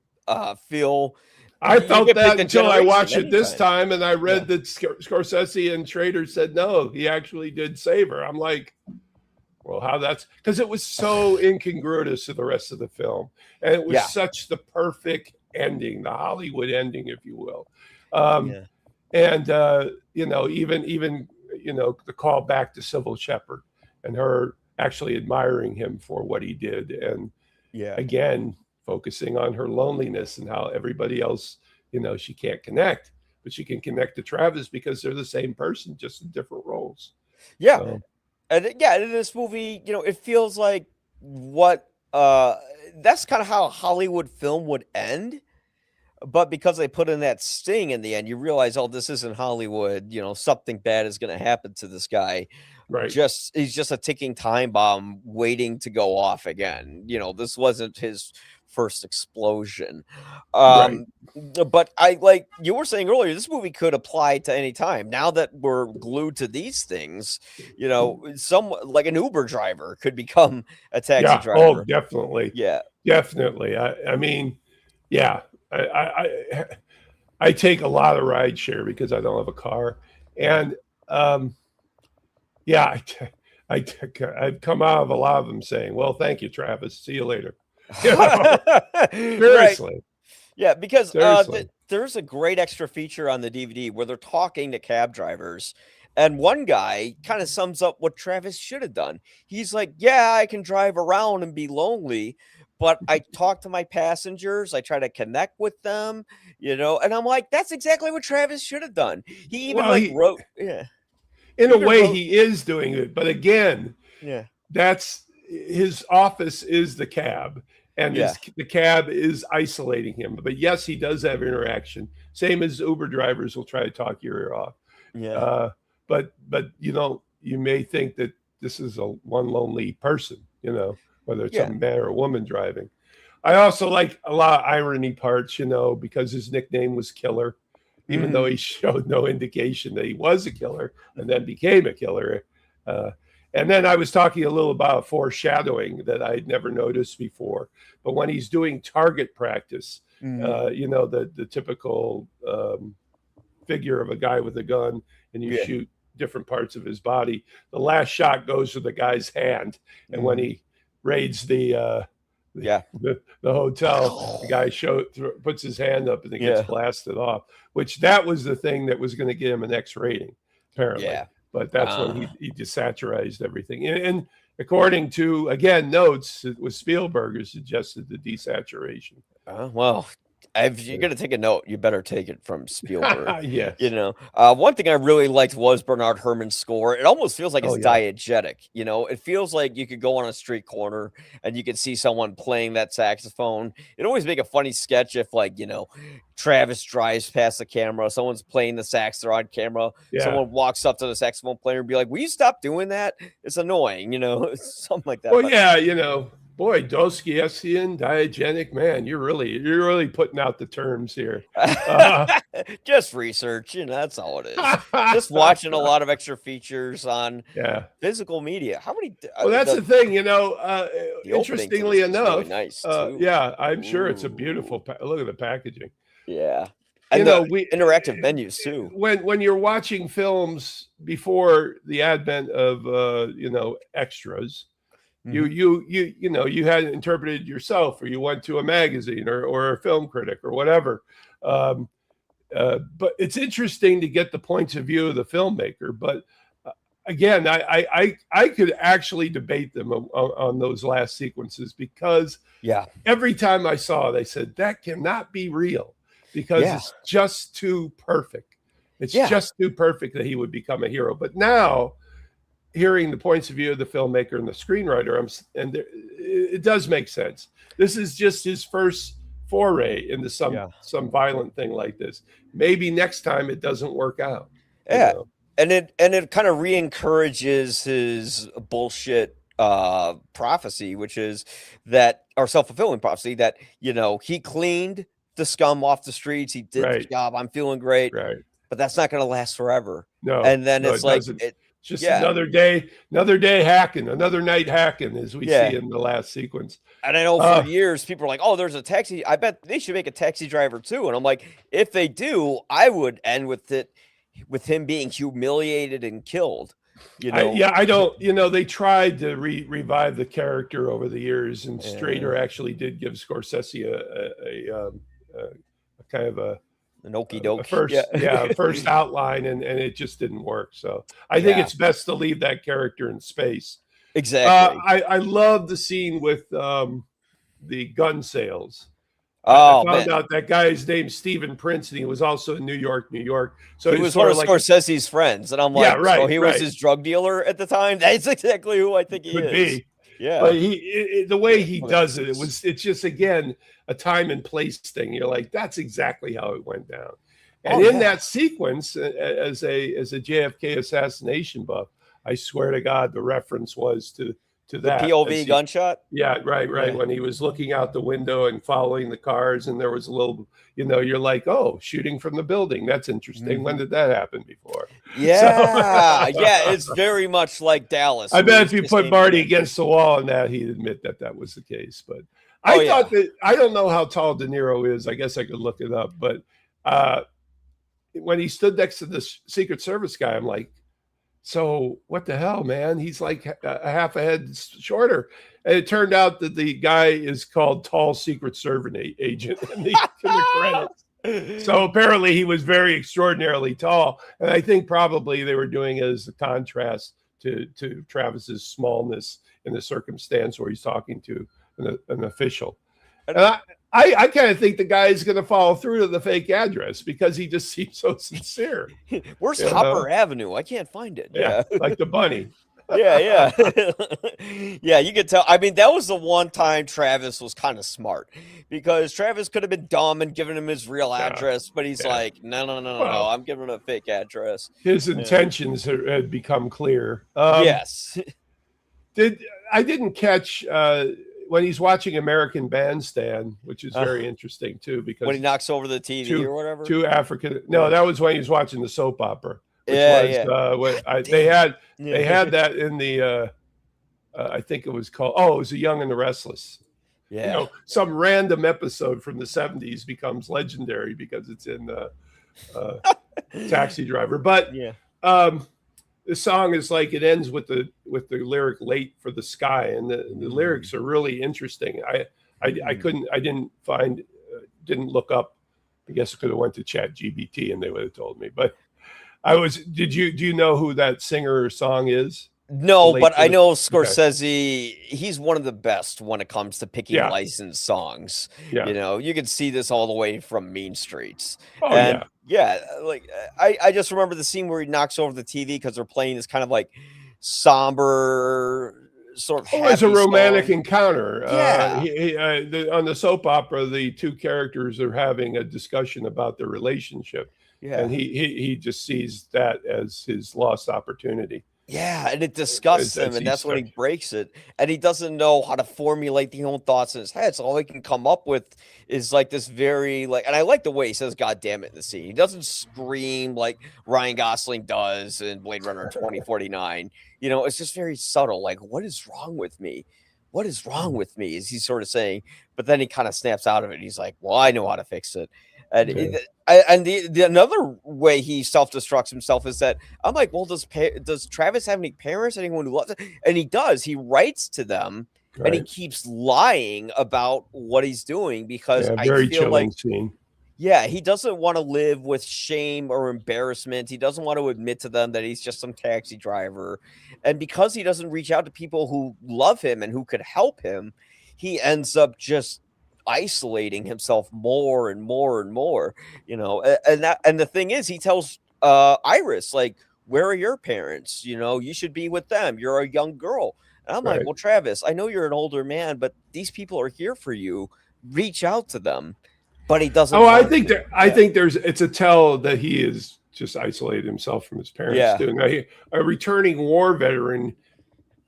feel. I felt that until I watched it this time, and I read that Scorsese and Schrader said no, he actually did save her. I'm like, well, how that's because it was so incongruous to the rest of the film, and it was such the perfect ending, the Hollywood ending, if you will. And even the call back to Sybil Shepherd and her actually admiring him for what he did, and again focusing on her loneliness and how everybody else, she can't connect, but she can connect to Travis because they're the same person, just in different roles. And in this movie, it feels like what that's kind of how a Hollywood film would end. But because they put in that sting in the end, you realize, oh, this isn't Hollywood. Something bad is going to happen to this guy. Right. He's just a ticking time bomb waiting to go off again. This wasn't his first explosion. Right. But like you were saying earlier, this movie could apply to any time. Now that we're glued to these things, some like an Uber driver could become a taxi driver. Oh, definitely. Yeah. Definitely. I mean, yeah. I take a lot of rideshare because I don't have a car, and yeah, I've come out of a lot of them saying, "Well, thank you, Travis. See you later." Seriously. Right. Yeah, because there's a great extra feature on the DVD where they're talking to cab drivers, and one guy kind of sums up what Travis should have done. He's like, "Yeah, I can drive around and be lonely, but I talk to my passengers. I try to connect with them, and I'm like, that's exactly what Travis should have done. He even wrote, yeah. In a way, he is doing it, but again, yeah, that's his office is the cab, and the cab is isolating him. But yes, he does have interaction. Same as Uber drivers will try to talk your ear off. Yeah. But you may think that this is one lonely person, whether it's a man or a woman driving. I also like a lot of irony parts, because his nickname was Killer, even though he showed no indication that he was a killer and then became a killer. And then I was talking a little about foreshadowing that I'd never noticed before. But when he's doing target practice, the typical figure of a guy with a gun, and you shoot different parts of his body. The last shot goes to the guy's hand, and when he raids the hotel, the guy puts his hand up and it gets blasted off. Which that was the thing that was going to get him an X rating, apparently. Yeah. But that's when he desaturized everything. And according to, again, notes, it was Spielberg who suggested the desaturation. Well, if you're going to take a note, you better take it from Spielberg. Yeah. One thing I really liked was Bernard Herrmann's score. It almost feels like it's diegetic. It feels like you could go on a street corner and you could see someone playing that saxophone. It'd always make a funny sketch if, like, Travis drives past the camera, someone's playing the sax, they're on camera. Yeah. Someone walks up to the saxophone player and be like, "Will you stop doing that? It's annoying," something like that. Well, boy, Dostoevskian, diegetic, man, you're really putting out the terms here. Just research, that's all it is. Just watching a lot of extra features on physical media. How many? Well, that's the thing, interestingly enough. Really nice too. I'm sure it's a beautiful. Look at the packaging. Yeah. And the interactive menus too. When you're watching films before the advent of extras, you had it interpreted yourself, or you went to a magazine or a film critic or whatever. But it's interesting to get the points of view of the filmmaker. But again, I could actually debate them on those last sequences, because every time I saw it, they said that cannot be real, because it's just too perfect. It's just too perfect that he would become a hero. But now, hearing the points of view of the filmmaker and the screenwriter, it does make sense. This is just his first foray into some violent thing like this. Maybe next time it doesn't work out. Yeah, and it kind of re-encourages his bullshit prophecy, which is that, or self-fulfilling prophecy, that he cleaned the scum off the streets. He did the job. I'm feeling great. Right. But that's not going to last forever. No. And then it's like just another day hacking, another night hacking, as we see in the last sequence. And I know for years people are like, "Oh, there's a taxi. I bet they should make a taxi driver too." And I'm like, if they do, I would end with him being humiliated and killed. I don't. They tried to revive the character over the years, and Strader actually did give Scorsese a kind of an okie doke first outline, and it just didn't work. So I think it's best to leave that character in space. Exactly. I love the scene with the gun sales. I found out that guy's name's Stephen Prince, and he was also in New York. So he was one of Scorsese's friends, and I'm like, so he was his drug dealer at the time. That's exactly who I think he is. Could be. Yeah. But the way he Well, does it, it's just again a time and place thing. You're like, that's exactly how it went down. And in that sequence, as a JFK assassination buff, I swear to God, the reference was to the that POV gunshot. Yeah, right. When he was looking out the window and following the cars, and there was a little, you're like, oh, shooting from the building. That's interesting. When did that happen before? Yeah, yeah, it's very much like Dallas. I bet if you put Marty against the wall on that, he'd admit that was the case. But I thought that, I don't know how tall De Niro is. I guess I could look it up. But when he stood next to the Secret Service guy, I'm like, so what the hell, man? He's like a half a head shorter. And it turned out that the guy is called Tall Secret Service Agent in the credits. So apparently he was very extraordinarily tall. And I think probably they were doing it as a contrast to Travis's smallness in the circumstance where he's talking to an official. And I kind of think the guy is going to follow through to the fake address because he just seems so sincere. Where's Hopper Avenue? I can't find it. Yeah, like the bunny. Yeah. Yeah, you could tell. I mean, that was the one time Travis was kind of smart, because Travis could have been dumb and given him his real address, but he's like, no, I'm giving him a fake address. His intentions had become clear. Yes. I didn't catch when he's watching American Bandstand, which is very interesting too, because when he knocks over the TV or whatever. Two African. No, that was when he was watching the soap opera. Which they had that in the I think it was called, it was The Young and the Restless. Yeah. Some random episode from the 70s becomes legendary because it's in Taxi Driver. But the song is like, it ends with the lyric "Late for the Sky," and the lyrics are really interesting. Didn't look up. I guess I could have went to ChatGPT and they would have told me. But do you know who that singer or song is? No, but I know Scorsese, he's one of the best when it comes to picking licensed songs. Yeah. You can see this all the way from Mean Streets. Oh, like I just remember the scene where he knocks over the TV because they're playing this kind of like somber sort of it's a romantic song. encounter. On the soap opera, the two characters are having a discussion about their relationship. Yeah. And he just sees that as his lost opportunity. Yeah, and it disgusts him, and that's when he breaks it. And he doesn't know how to formulate the own thoughts in his head. So all he can come up with is like this very and I like the way he says "God damn it" in the scene. He doesn't scream like Ryan Gosling does in Blade Runner 2049. It's just very subtle. Like, what is wrong with me? What is wrong with me? Is he sort of saying? But then he kind of snaps out of it. He's like, well, I know how to fix it. And the another way he self-destructs himself is that I'm like, well, does Travis have any parents, anyone who loves him? And he does. He writes to them, and he keeps lying about what he's doing because I feel like scene. Yeah, he doesn't want to live with shame or embarrassment. He doesn't want to admit to them that he's just some taxi driver. And because he doesn't reach out to people who love him and who could help him, he ends up just isolating himself more and more and more, and the thing is, he tells Iris, like, where are your parents? You should be with them. You're a young girl. And I'm like, well, Travis, I know you're an older man, but these people are here for you. Reach out to them. But he doesn't. I think it's a tell that he is just isolated himself from his parents. Yeah. Too. Now, a returning war veteran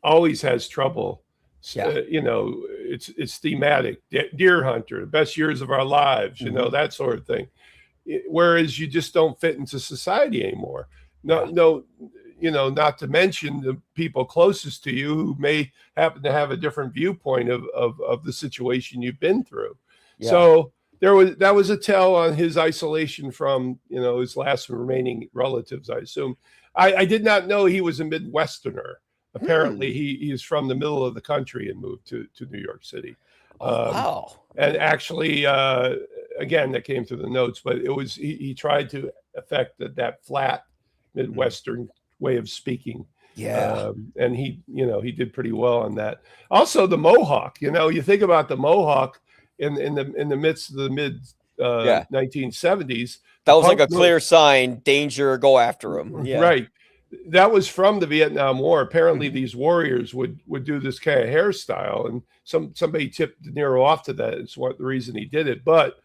always has trouble. It's thematic. Deer hunter, the best years of our lives, that sort of thing. Whereas you just don't fit into society anymore. Not to mention the people closest to you who may happen to have a different viewpoint of the situation you've been through. Yeah. So that was a tell on his isolation from his last remaining relatives, I assume. I did not know he was a Midwesterner. Apparently, he is from the middle of the country and moved to New York City. Wow! And actually, again, that came through the notes, but it was he tried to affect that flat Midwestern way of speaking. Yeah, and he did pretty well on that. Also, the Mohawk. You think about the Mohawk in the midst of the mid 1970s. That was like a clear sign: danger, go after him. Yeah. Right. that was from the Vietnam War. Apparently, Mhm. these warriors would do this kind of hairstyle, and somebody tipped De Niro off to that. It's what the reason he did it. But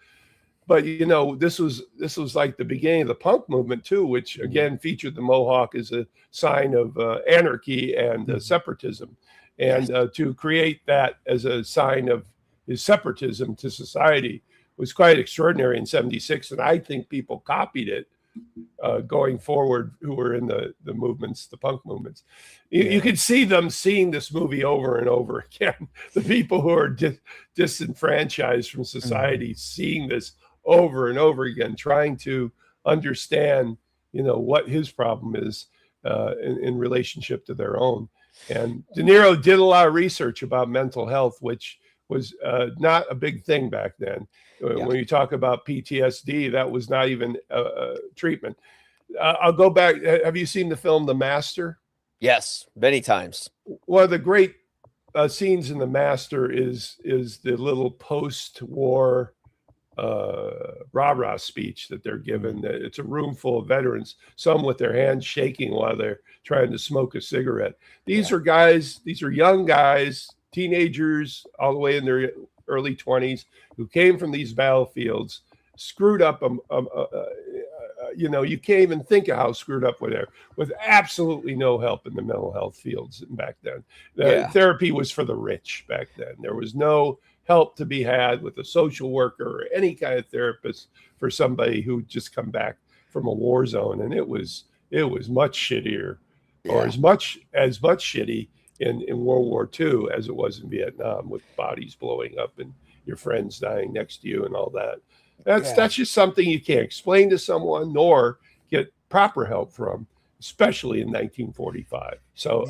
you know, this was like the beginning of the punk movement too, which Mhm. again featured the mohawk as a sign of anarchy and Mhm. separatism, Yes. and to create that as a sign of his separatism to society was quite extraordinary in '76, and I think people copied it going forward who were in the movements, the punk movements. You Yeah. could see them seeing this movie over and over again. The people who are disenfranchised from Mhm. society seeing this over and over again, trying to understand, you know, what his problem is in relationship to their own. And De Niro did a lot of research about mental health, which was not a big thing back then. Yeah. When you talk about PTSD, that was not even a treatment. I'll go back. Have you seen the film The Master? Yes. Many times. One of the great scenes in The Master is the little post-war rah-rah speech that they're given. Mhm. It's a room full of veterans, some with their hands shaking while they're trying to smoke a cigarette. These Yeah. are guys, these are young guys, teenagers, all the way in their early 20s, who came from these battlefields, screwed up. You know, you can't even think of how screwed up they are, with absolutely no help in the mental health fields back then. Yeah. Therapy was for the rich back then. There was no help to be had with a social worker or any kind of therapist for somebody who just come back from a war zone, and it was much shittier, or Yeah. as much shitty in World War II as it was in Vietnam, with bodies blowing up and your friends dying next to you and all that. Yeah. That's just something you can't explain to someone nor get proper help from, especially in 1945. So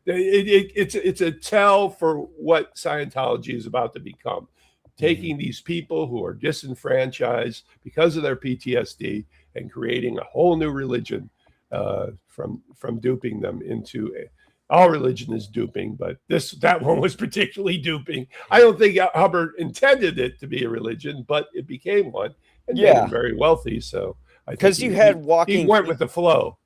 it's a tell for what Scientology is about to become. Mhm. Taking these people who are disenfranchised because of their PTSD and creating a whole new religion from duping them into all religion is duping, but that one was particularly duping. I don't think Hubbard intended it to be a religion, but it became one and made him Yeah. very wealthy. So I think Because you had he Walking went with the flow.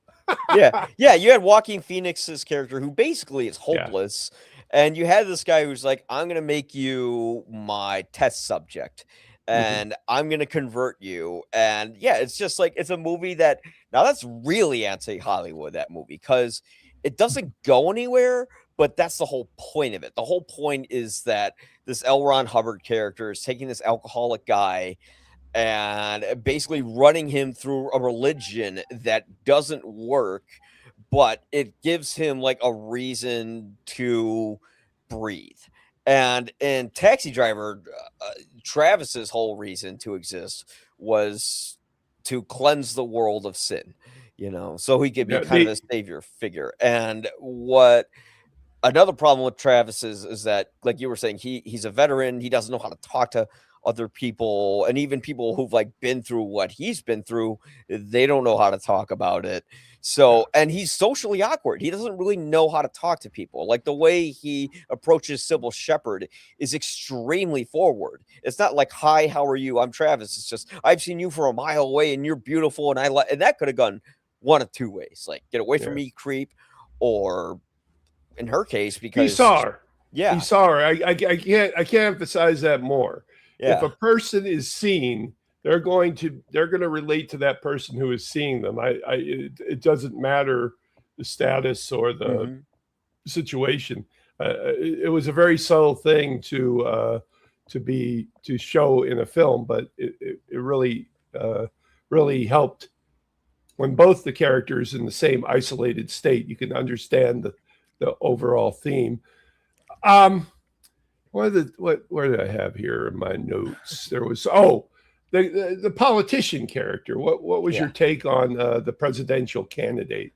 Yeah, yeah, you had Joaquin Phoenix's character who basically is Yeah. hopeless, and you had this guy who's like, "I'm gonna make you my test subject, Hmm. and I'm gonna convert you." And yeah, it's just like it's a movie that now that's really anti-Hollywood, that movie, because it doesn't go anywhere, but that's the whole point of it. The whole point is that this L. Ron Hubbard character is taking this alcoholic guy and basically running him through a religion that doesn't work, but it gives him like a reason to breathe. And in Taxi Driver, Travis's whole reason to exist was to cleanse the world of sin, so he could be Yeah, kind of a savior figure. And what another problem with Travis is that, like you were saying, he's a veteran. He doesn't know how to talk to other people, and even people who've like been through what he's been through, they don't know how to talk about it. yeah, So, and he's socially awkward. He doesn't really know how to talk to people. Like the way he approaches Sybil Shepherd is extremely forward. It's not like, "Hi, how are you? I'm Travis." It's just, "I've seen you from a mile away, and you're beautiful, and I like." And that could have gone one of two ways: like, "Get away from yeah. me, creep," or in her case, He because saw her. He yeah, saw her. I can't emphasize that more. If yeah, a person is seen, they're going to relate to that person who is seeing them. It doesn't matter the status or the mhm, situation. It was a very subtle thing to show in a film, but it really helped when both the characters in the same isolated state. You can understand the overall theme. Um, where did I have here in my notes? There was the politician character. What was your yeah. take on the presidential candidate?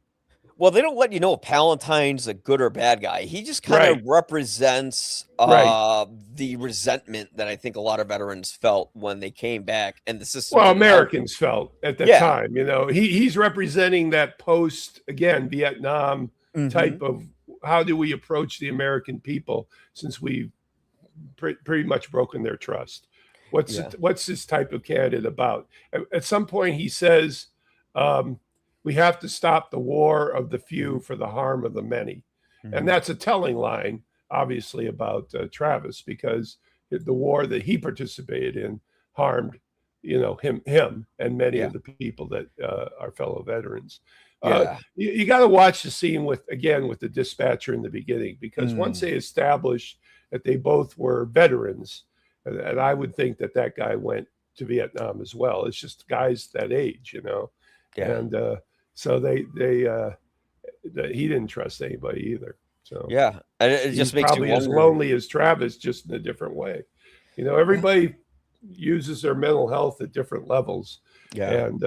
Well, they don't let you know if Palatine's a good or bad guy. He just kind of Right, represents right. the resentment that I think a lot of veterans felt when they came back, and the system Well, didn't help them. Americans felt at the Yeah. time, he's representing that post again Vietnam type Hmm. of how do we approach the American people since we've pretty much broken their trust. What's Yeah. what's this type of candidate about? At some point, he says, um, we have to stop the war of the few for the harm of the many. And that's a telling line, obviously, about Travis, because the war that he participated in harmed, him and many Yeah. of the people that are fellow veterans. Yeah. You got to watch the scene with the dispatcher in the beginning, because once they established that they both were veterans, and I would think that guy went to Vietnam as well. It's just guys that age, Yeah. and so he didn't trust anybody either. So Yeah. And it he's just makes you probably as wonder. lonely as Travis, just in a different way. Everybody uses their mental health at different levels, Yeah. and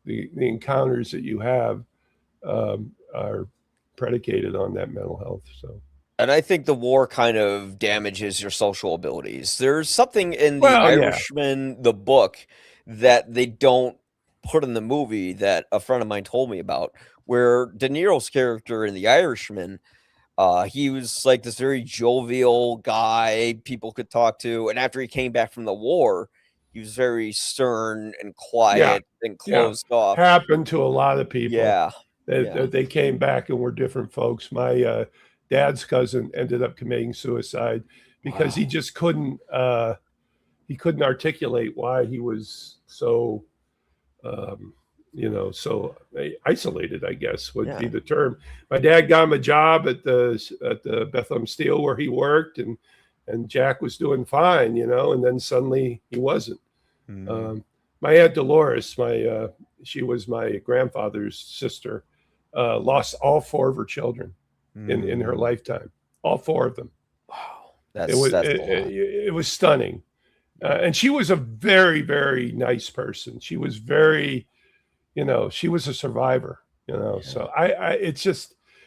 the encounters that you have are predicated on that mental health. So. And I think the war kind of damages your social abilities. There's something in The Well, yeah. Irishman, the book, that they don't put in the movie that a friend of mine told me about, where De Niro's character in The Irishman, he was like this very jovial guy people could talk to. And after he came back from the war, he was very stern and quiet and closed off. Happened to a lot of people. Yeah. That they came back and were different folks. My dad's cousin ended up committing suicide because he just couldn't articulate why he was so so isolated, I guess would be the term. My dad got him a job at the Bethlehem Steel where he worked, and Jack was doing fine, and then suddenly he wasn't. My Aunt Dolores, she was my grandfather's sister, lost all 4 of her children in her lifetime, all 4 of them. Wow, it was stunning, and she was a very, very nice person. She was very, she was a survivor. So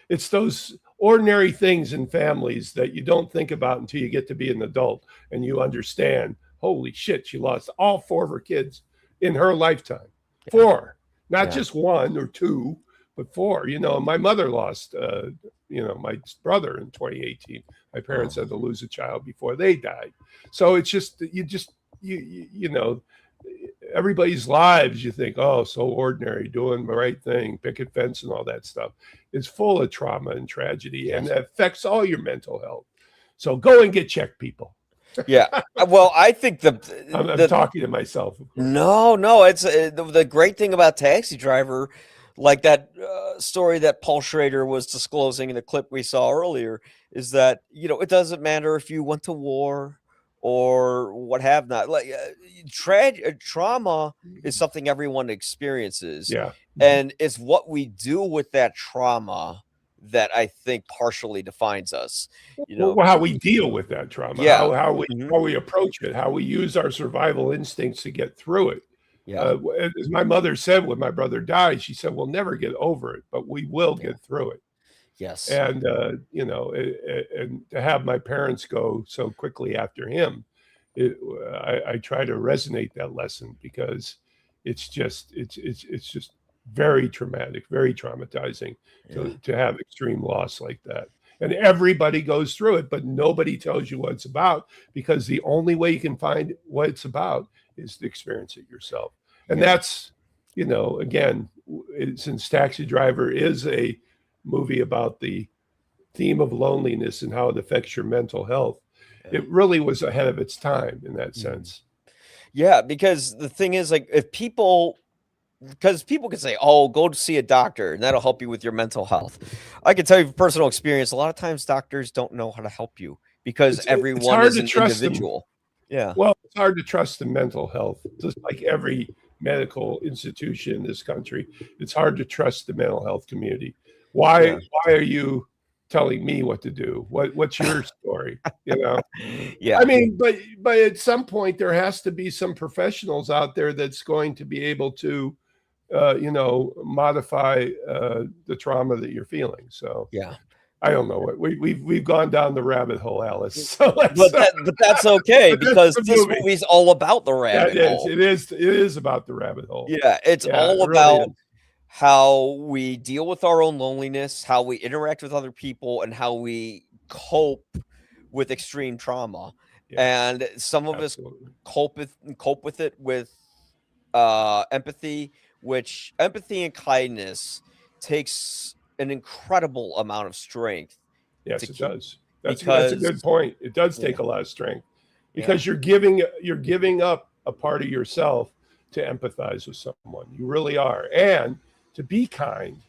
it's those ordinary things in families that you don't think about until you get to be an adult and you understand. Holy shit, she lost all 4 of her kids in her lifetime. 4, not just 1 or 2, but 4. My mother lost, my brother in 2018. My parents had to lose a child before they died. So it's just, everybody's lives, you think, oh, so ordinary, doing the right thing, picket fence and all that stuff, is full of trauma and tragedy, and it affects all your mental health. So go and get checked, people. Yeah. Well, I think I'm talking to myself. No, it's the great thing about Taxi Driver, like that story that Paul Schrader was disclosing in the clip we saw earlier, is that it doesn't matter if you went to war or what have not. Like trauma is something everyone experiences, and it's what we do with that trauma that I think partially defines us. How we deal with that trauma, how we approach it, how we use our survival instincts to get through it. As my mother said when my brother died, she said, we'll never get over it, but we will get through it. Yes. And and to have my parents go so quickly after him, I try to resonate that lesson, because it's just very traumatic, very traumatizing to have extreme loss like that. And everybody goes through it, but nobody tells you what it's about, because the only way you can find what it's about is to experience it yourself. And that's, again, since Taxi Driver is a movie about the theme of loneliness and how it affects your mental health, it really was ahead of its time in that sense. Yeah, because the thing is, like, because people can say, oh, go to see a doctor and that'll help you with your mental health. I can tell you from personal experience, a lot of times doctors don't know how to help you, because everyone is an individual. Yeah. Well, it's hard to trust the mental health, just like every medical institution in this country. It's hard to trust the mental health community. Why are you telling me what to do? What's your story? Yeah. I mean, but at some point there has to be some professionals out there that's going to be able to modify the trauma that you're feeling. So I don't know what we've gone down the rabbit hole, Alice. So but that's okay, because this movie's all about the rabbit hole. It is about the rabbit hole. Yeah, it's all about how we deal with our own loneliness, how we interact with other people, and how we cope with extreme trauma. And some of us cope with it with empathy, which empathy and kindness takes an incredible amount of strength to Yes, it keep, does. That's a because good point. It does yeah, take a lot of strength yeah, because you're giving up a part of yourself to empathize with someone. You really are. And to be kind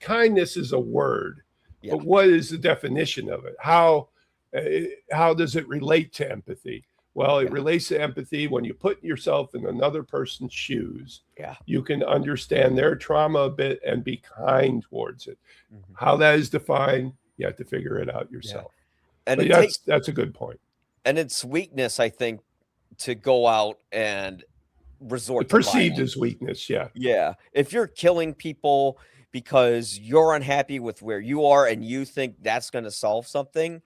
kindness is a word, yeah, but what is the definition of it? How does it relate to empathy? Well, it yeah, relates to empathy when you put yourself in another person's shoes. yeah. You can understand their trauma a bit and be kind towards it. Mhm. How that is defined, you have to figure it out Yeah. yourself. And But it takes, that's a good point. and it's weakness, I think, to go out and resort to Perceived violence. as weakness, yeah. Yeah. If you're killing people because you're unhappy with where you are and you think that's going to solve something,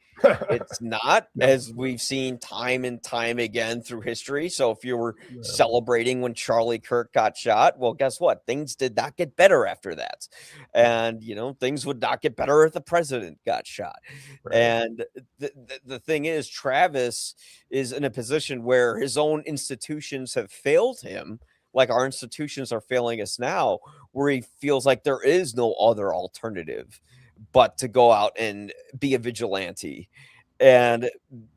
it's not, No, as we've seen time and time again through history. So if you were no, celebrating when Charlie Kirk got shot, well, guess what? Things did not get better after that. And, things would not get better if the president got shot. right. And the thing is, Travis is in a position where his own institutions have failed him, like our institutions are failing us now, where he feels like there is no other alternative but to go out and be a vigilante. And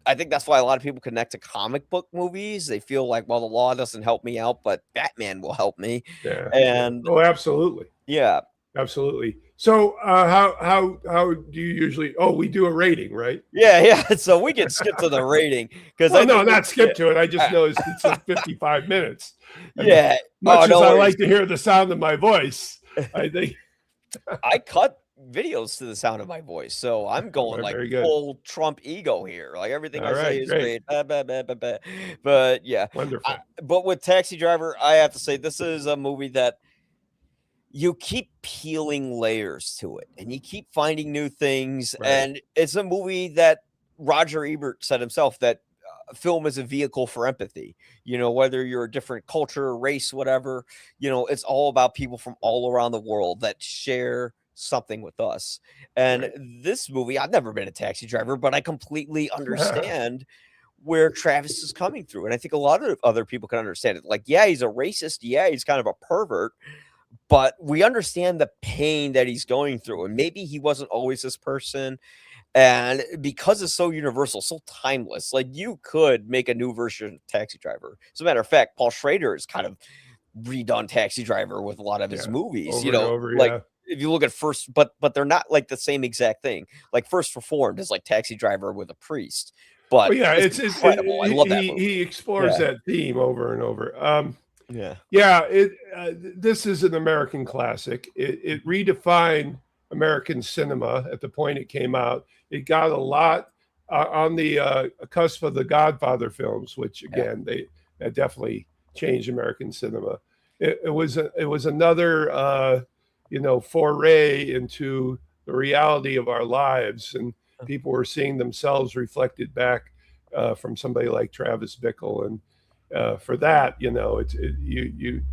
I think that's why a lot of people connect to comic book movies. They feel like, well, the law doesn't help me out, but Batman will help me. Yeah, yeah. And Oh, absolutely. yeah, Absolutely. So how do you usually we do a rating, right? yeah. So we can skip to the rating because Well, I no, think not skip to it. I just noticed it's like 55 minutes. And yeah. much No as I worries. like to hear the sound of my voice, I think I cut videos to the sound of my voice, so I'm going like very good. full Trump ego here. Like everything All I say right, is great. great. But yeah, Wonderful. but with Taxi Driver, I have to say this is a movie that you keep peeling layers to it, and you keep finding new things. Right. And it's a movie that Roger Ebert said himself that film is a vehicle for empathy. Whether you're a different culture, race, whatever, it's all about people from all around the world that share something with us. And Right. this movie, I've never been a taxi driver, but I completely understand where Travis is coming through. And I think a lot of other people can understand it. Like, yeah, he's a racist. Yeah, he's kind of a pervert, but we understand the pain that he's going through. And maybe he wasn't always this person. And because it's so universal, so timeless, like you could make a new version of Taxi Driver. As a matter of fact, Paul Schrader has kind of redone Taxi Driver with a lot of his Yeah. movies. Over and over, Like yeah. if you look at First, but they're not like the same exact thing. Like First Reformed is like Taxi Driver with a priest, but Well, yeah, it's incredible. I love that movie. he explores Yeah, that theme over and over. yeah, Yeah, this is an American classic. It redefined American cinema at the point it came out. It got a lot on the cusp of the Godfather films, which yeah, again that definitely changed American cinema. It was another foray into the reality of our lives, and people were seeing themselves reflected back from somebody like Travis Bickle, and for that, you've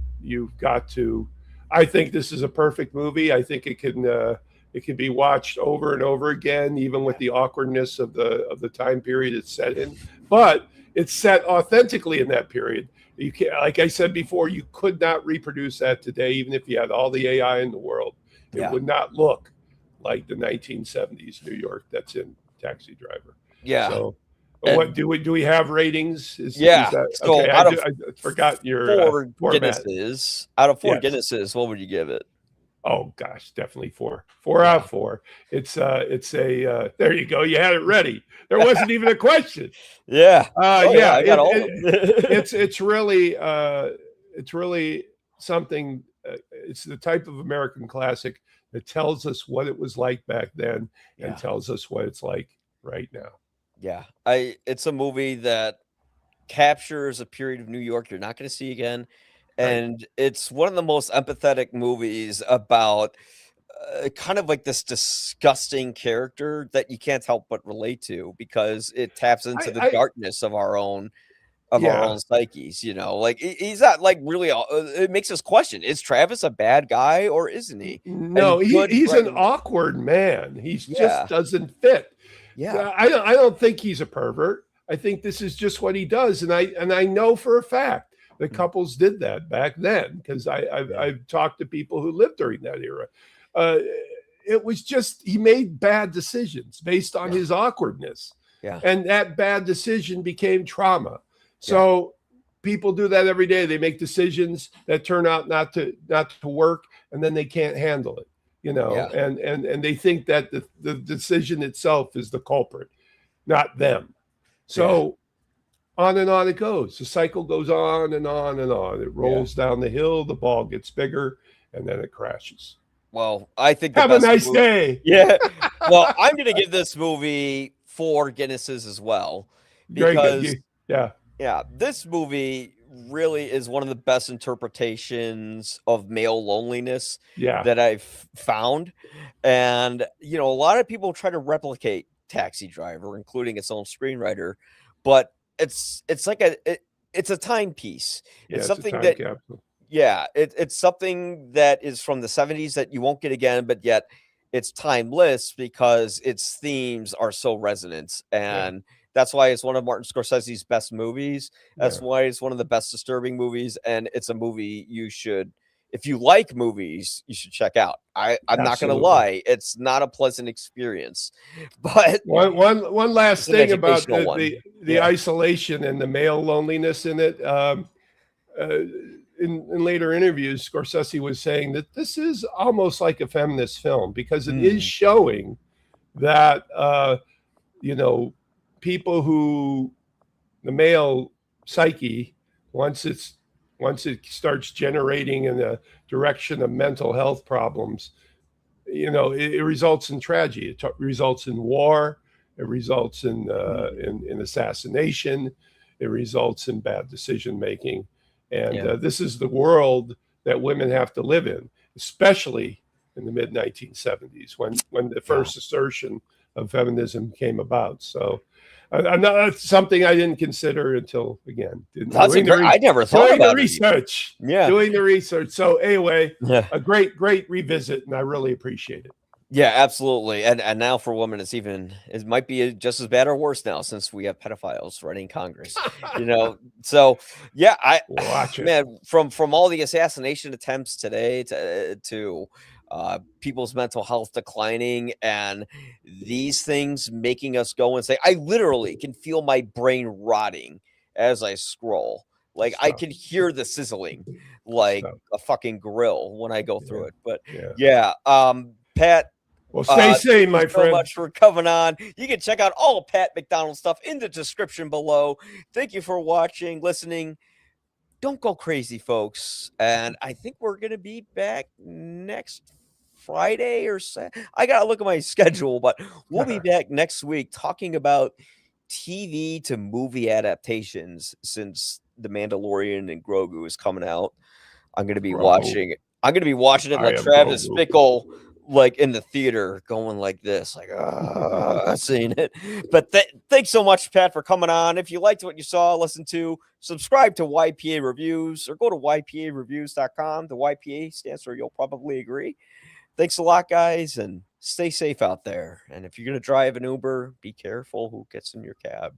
got to. I think this is a perfect movie. I think it can be watched over and over again, even with the awkwardness of the time period it's set in. But it's set authentically in that period. You can, like I said before, you could not reproduce that today, even if you had all the AI in the world. It yeah, would not look like the 1970s New York that's in Taxi Driver. yeah. So, And what do we have ratings? Is yeah, that so okay? out of I forgot your four format. Guinnesses, out of four Yes. Guinnesses, what would you give it? Oh gosh, definitely four. Four out of four. It's a there you go. You had it ready. There wasn't even a question. Yeah. Yeah, I got all of them. it's really something. It's the type of American classic that tells us what it was like back then Yeah. and tells us what it's like right now. Yeah. It's a movie that captures a period of New York you're not going to see again. Right. And it's one of the most empathetic movies about kind of like this disgusting character that you can't help but relate to because it taps into the darkness of our own psyches. Like he's not like really. It makes us question: is Travis a bad guy or isn't he? No, he's an awkward man. He's just doesn't fit. Yeah, I don't think he's a pervert. I think this is just what he does, and I know for a fact the couples did that back then, because I've talked to people who lived during that era. It was just, he made bad decisions based on his awkwardness. Yeah. And that bad decision became trauma. So people do that every day. They make decisions that turn out not to work, and then they can't handle it, you know, and they think that the decision itself is the culprit, not them. So on and on it goes. The cycle goes on and on and on. It rolls down the hill, the ball gets bigger, and then it crashes. Well, I think have a nice day. Yeah. Well, I'm going to give this movie 4 Guinnesses as well, because this movie really is one of the best interpretations of male loneliness that I've found. And, you know, a lot of people try to replicate Taxi Driver, including its own screenwriter, but it's like it's a timepiece. It's something that capsule. It's something that is from the 70s that you won't get again, but yet it's timeless because its themes are so resonant. And that's why it's one of Martin Scorsese's best movies. That's why it's one of the best disturbing movies. And it's a movie you should, if you like movies, you should check out. I'm not going to lie. It's not a pleasant experience, but one last thing about the isolation and the male loneliness in it. In later interviews, Scorsese was saying that this is almost like a feminist film, because it is showing that, you know, people who, the male psyche, once it starts generating in the direction of mental health problems, you know, it results in tragedy. It results in war. It results in assassination. It results in bad decision making. And this is the world that women have to live in, especially in the mid 1970s, when the first assertion of feminism came about. So that's something I didn't consider until, again, I never thought doing about the research. Doing the research. So anyway, a great revisit, and I really appreciate it. Yeah, absolutely. And now for women, it might be just as bad or worse now, since we have pedophiles running Congress, you know? So watch it. Man, from all the assassination attempts today to people's mental health declining, and these things making us go and say, I literally can feel my brain rotting as I scroll. Like I can hear the sizzling like a fucking grill when I go through it. But Pat, well, stay sane, my friend. So much for coming on. You can check out all Pat McDonald stuff in the description below. Thank you for watching, listening. Don't go crazy, folks. And I think we're going to be back next Friday or Saturday. I got to look at my schedule, but we'll be back next week talking about TV to movie adaptations, since The Mandalorian and Grogu is coming out. I'm going to be watching it. I'm going to be watching it like Travis Bickle, like in the theater, going like this, like, I've seen it. But thanks so much, Pat, for coming on. If you liked what you saw, listen to, subscribe to YPA Reviews, or go to ypareviews.com. The YPA stands for You'll Probably Agree. Thanks a lot, guys, and stay safe out there. And if you're going to drive an Uber, be careful who gets in your cab.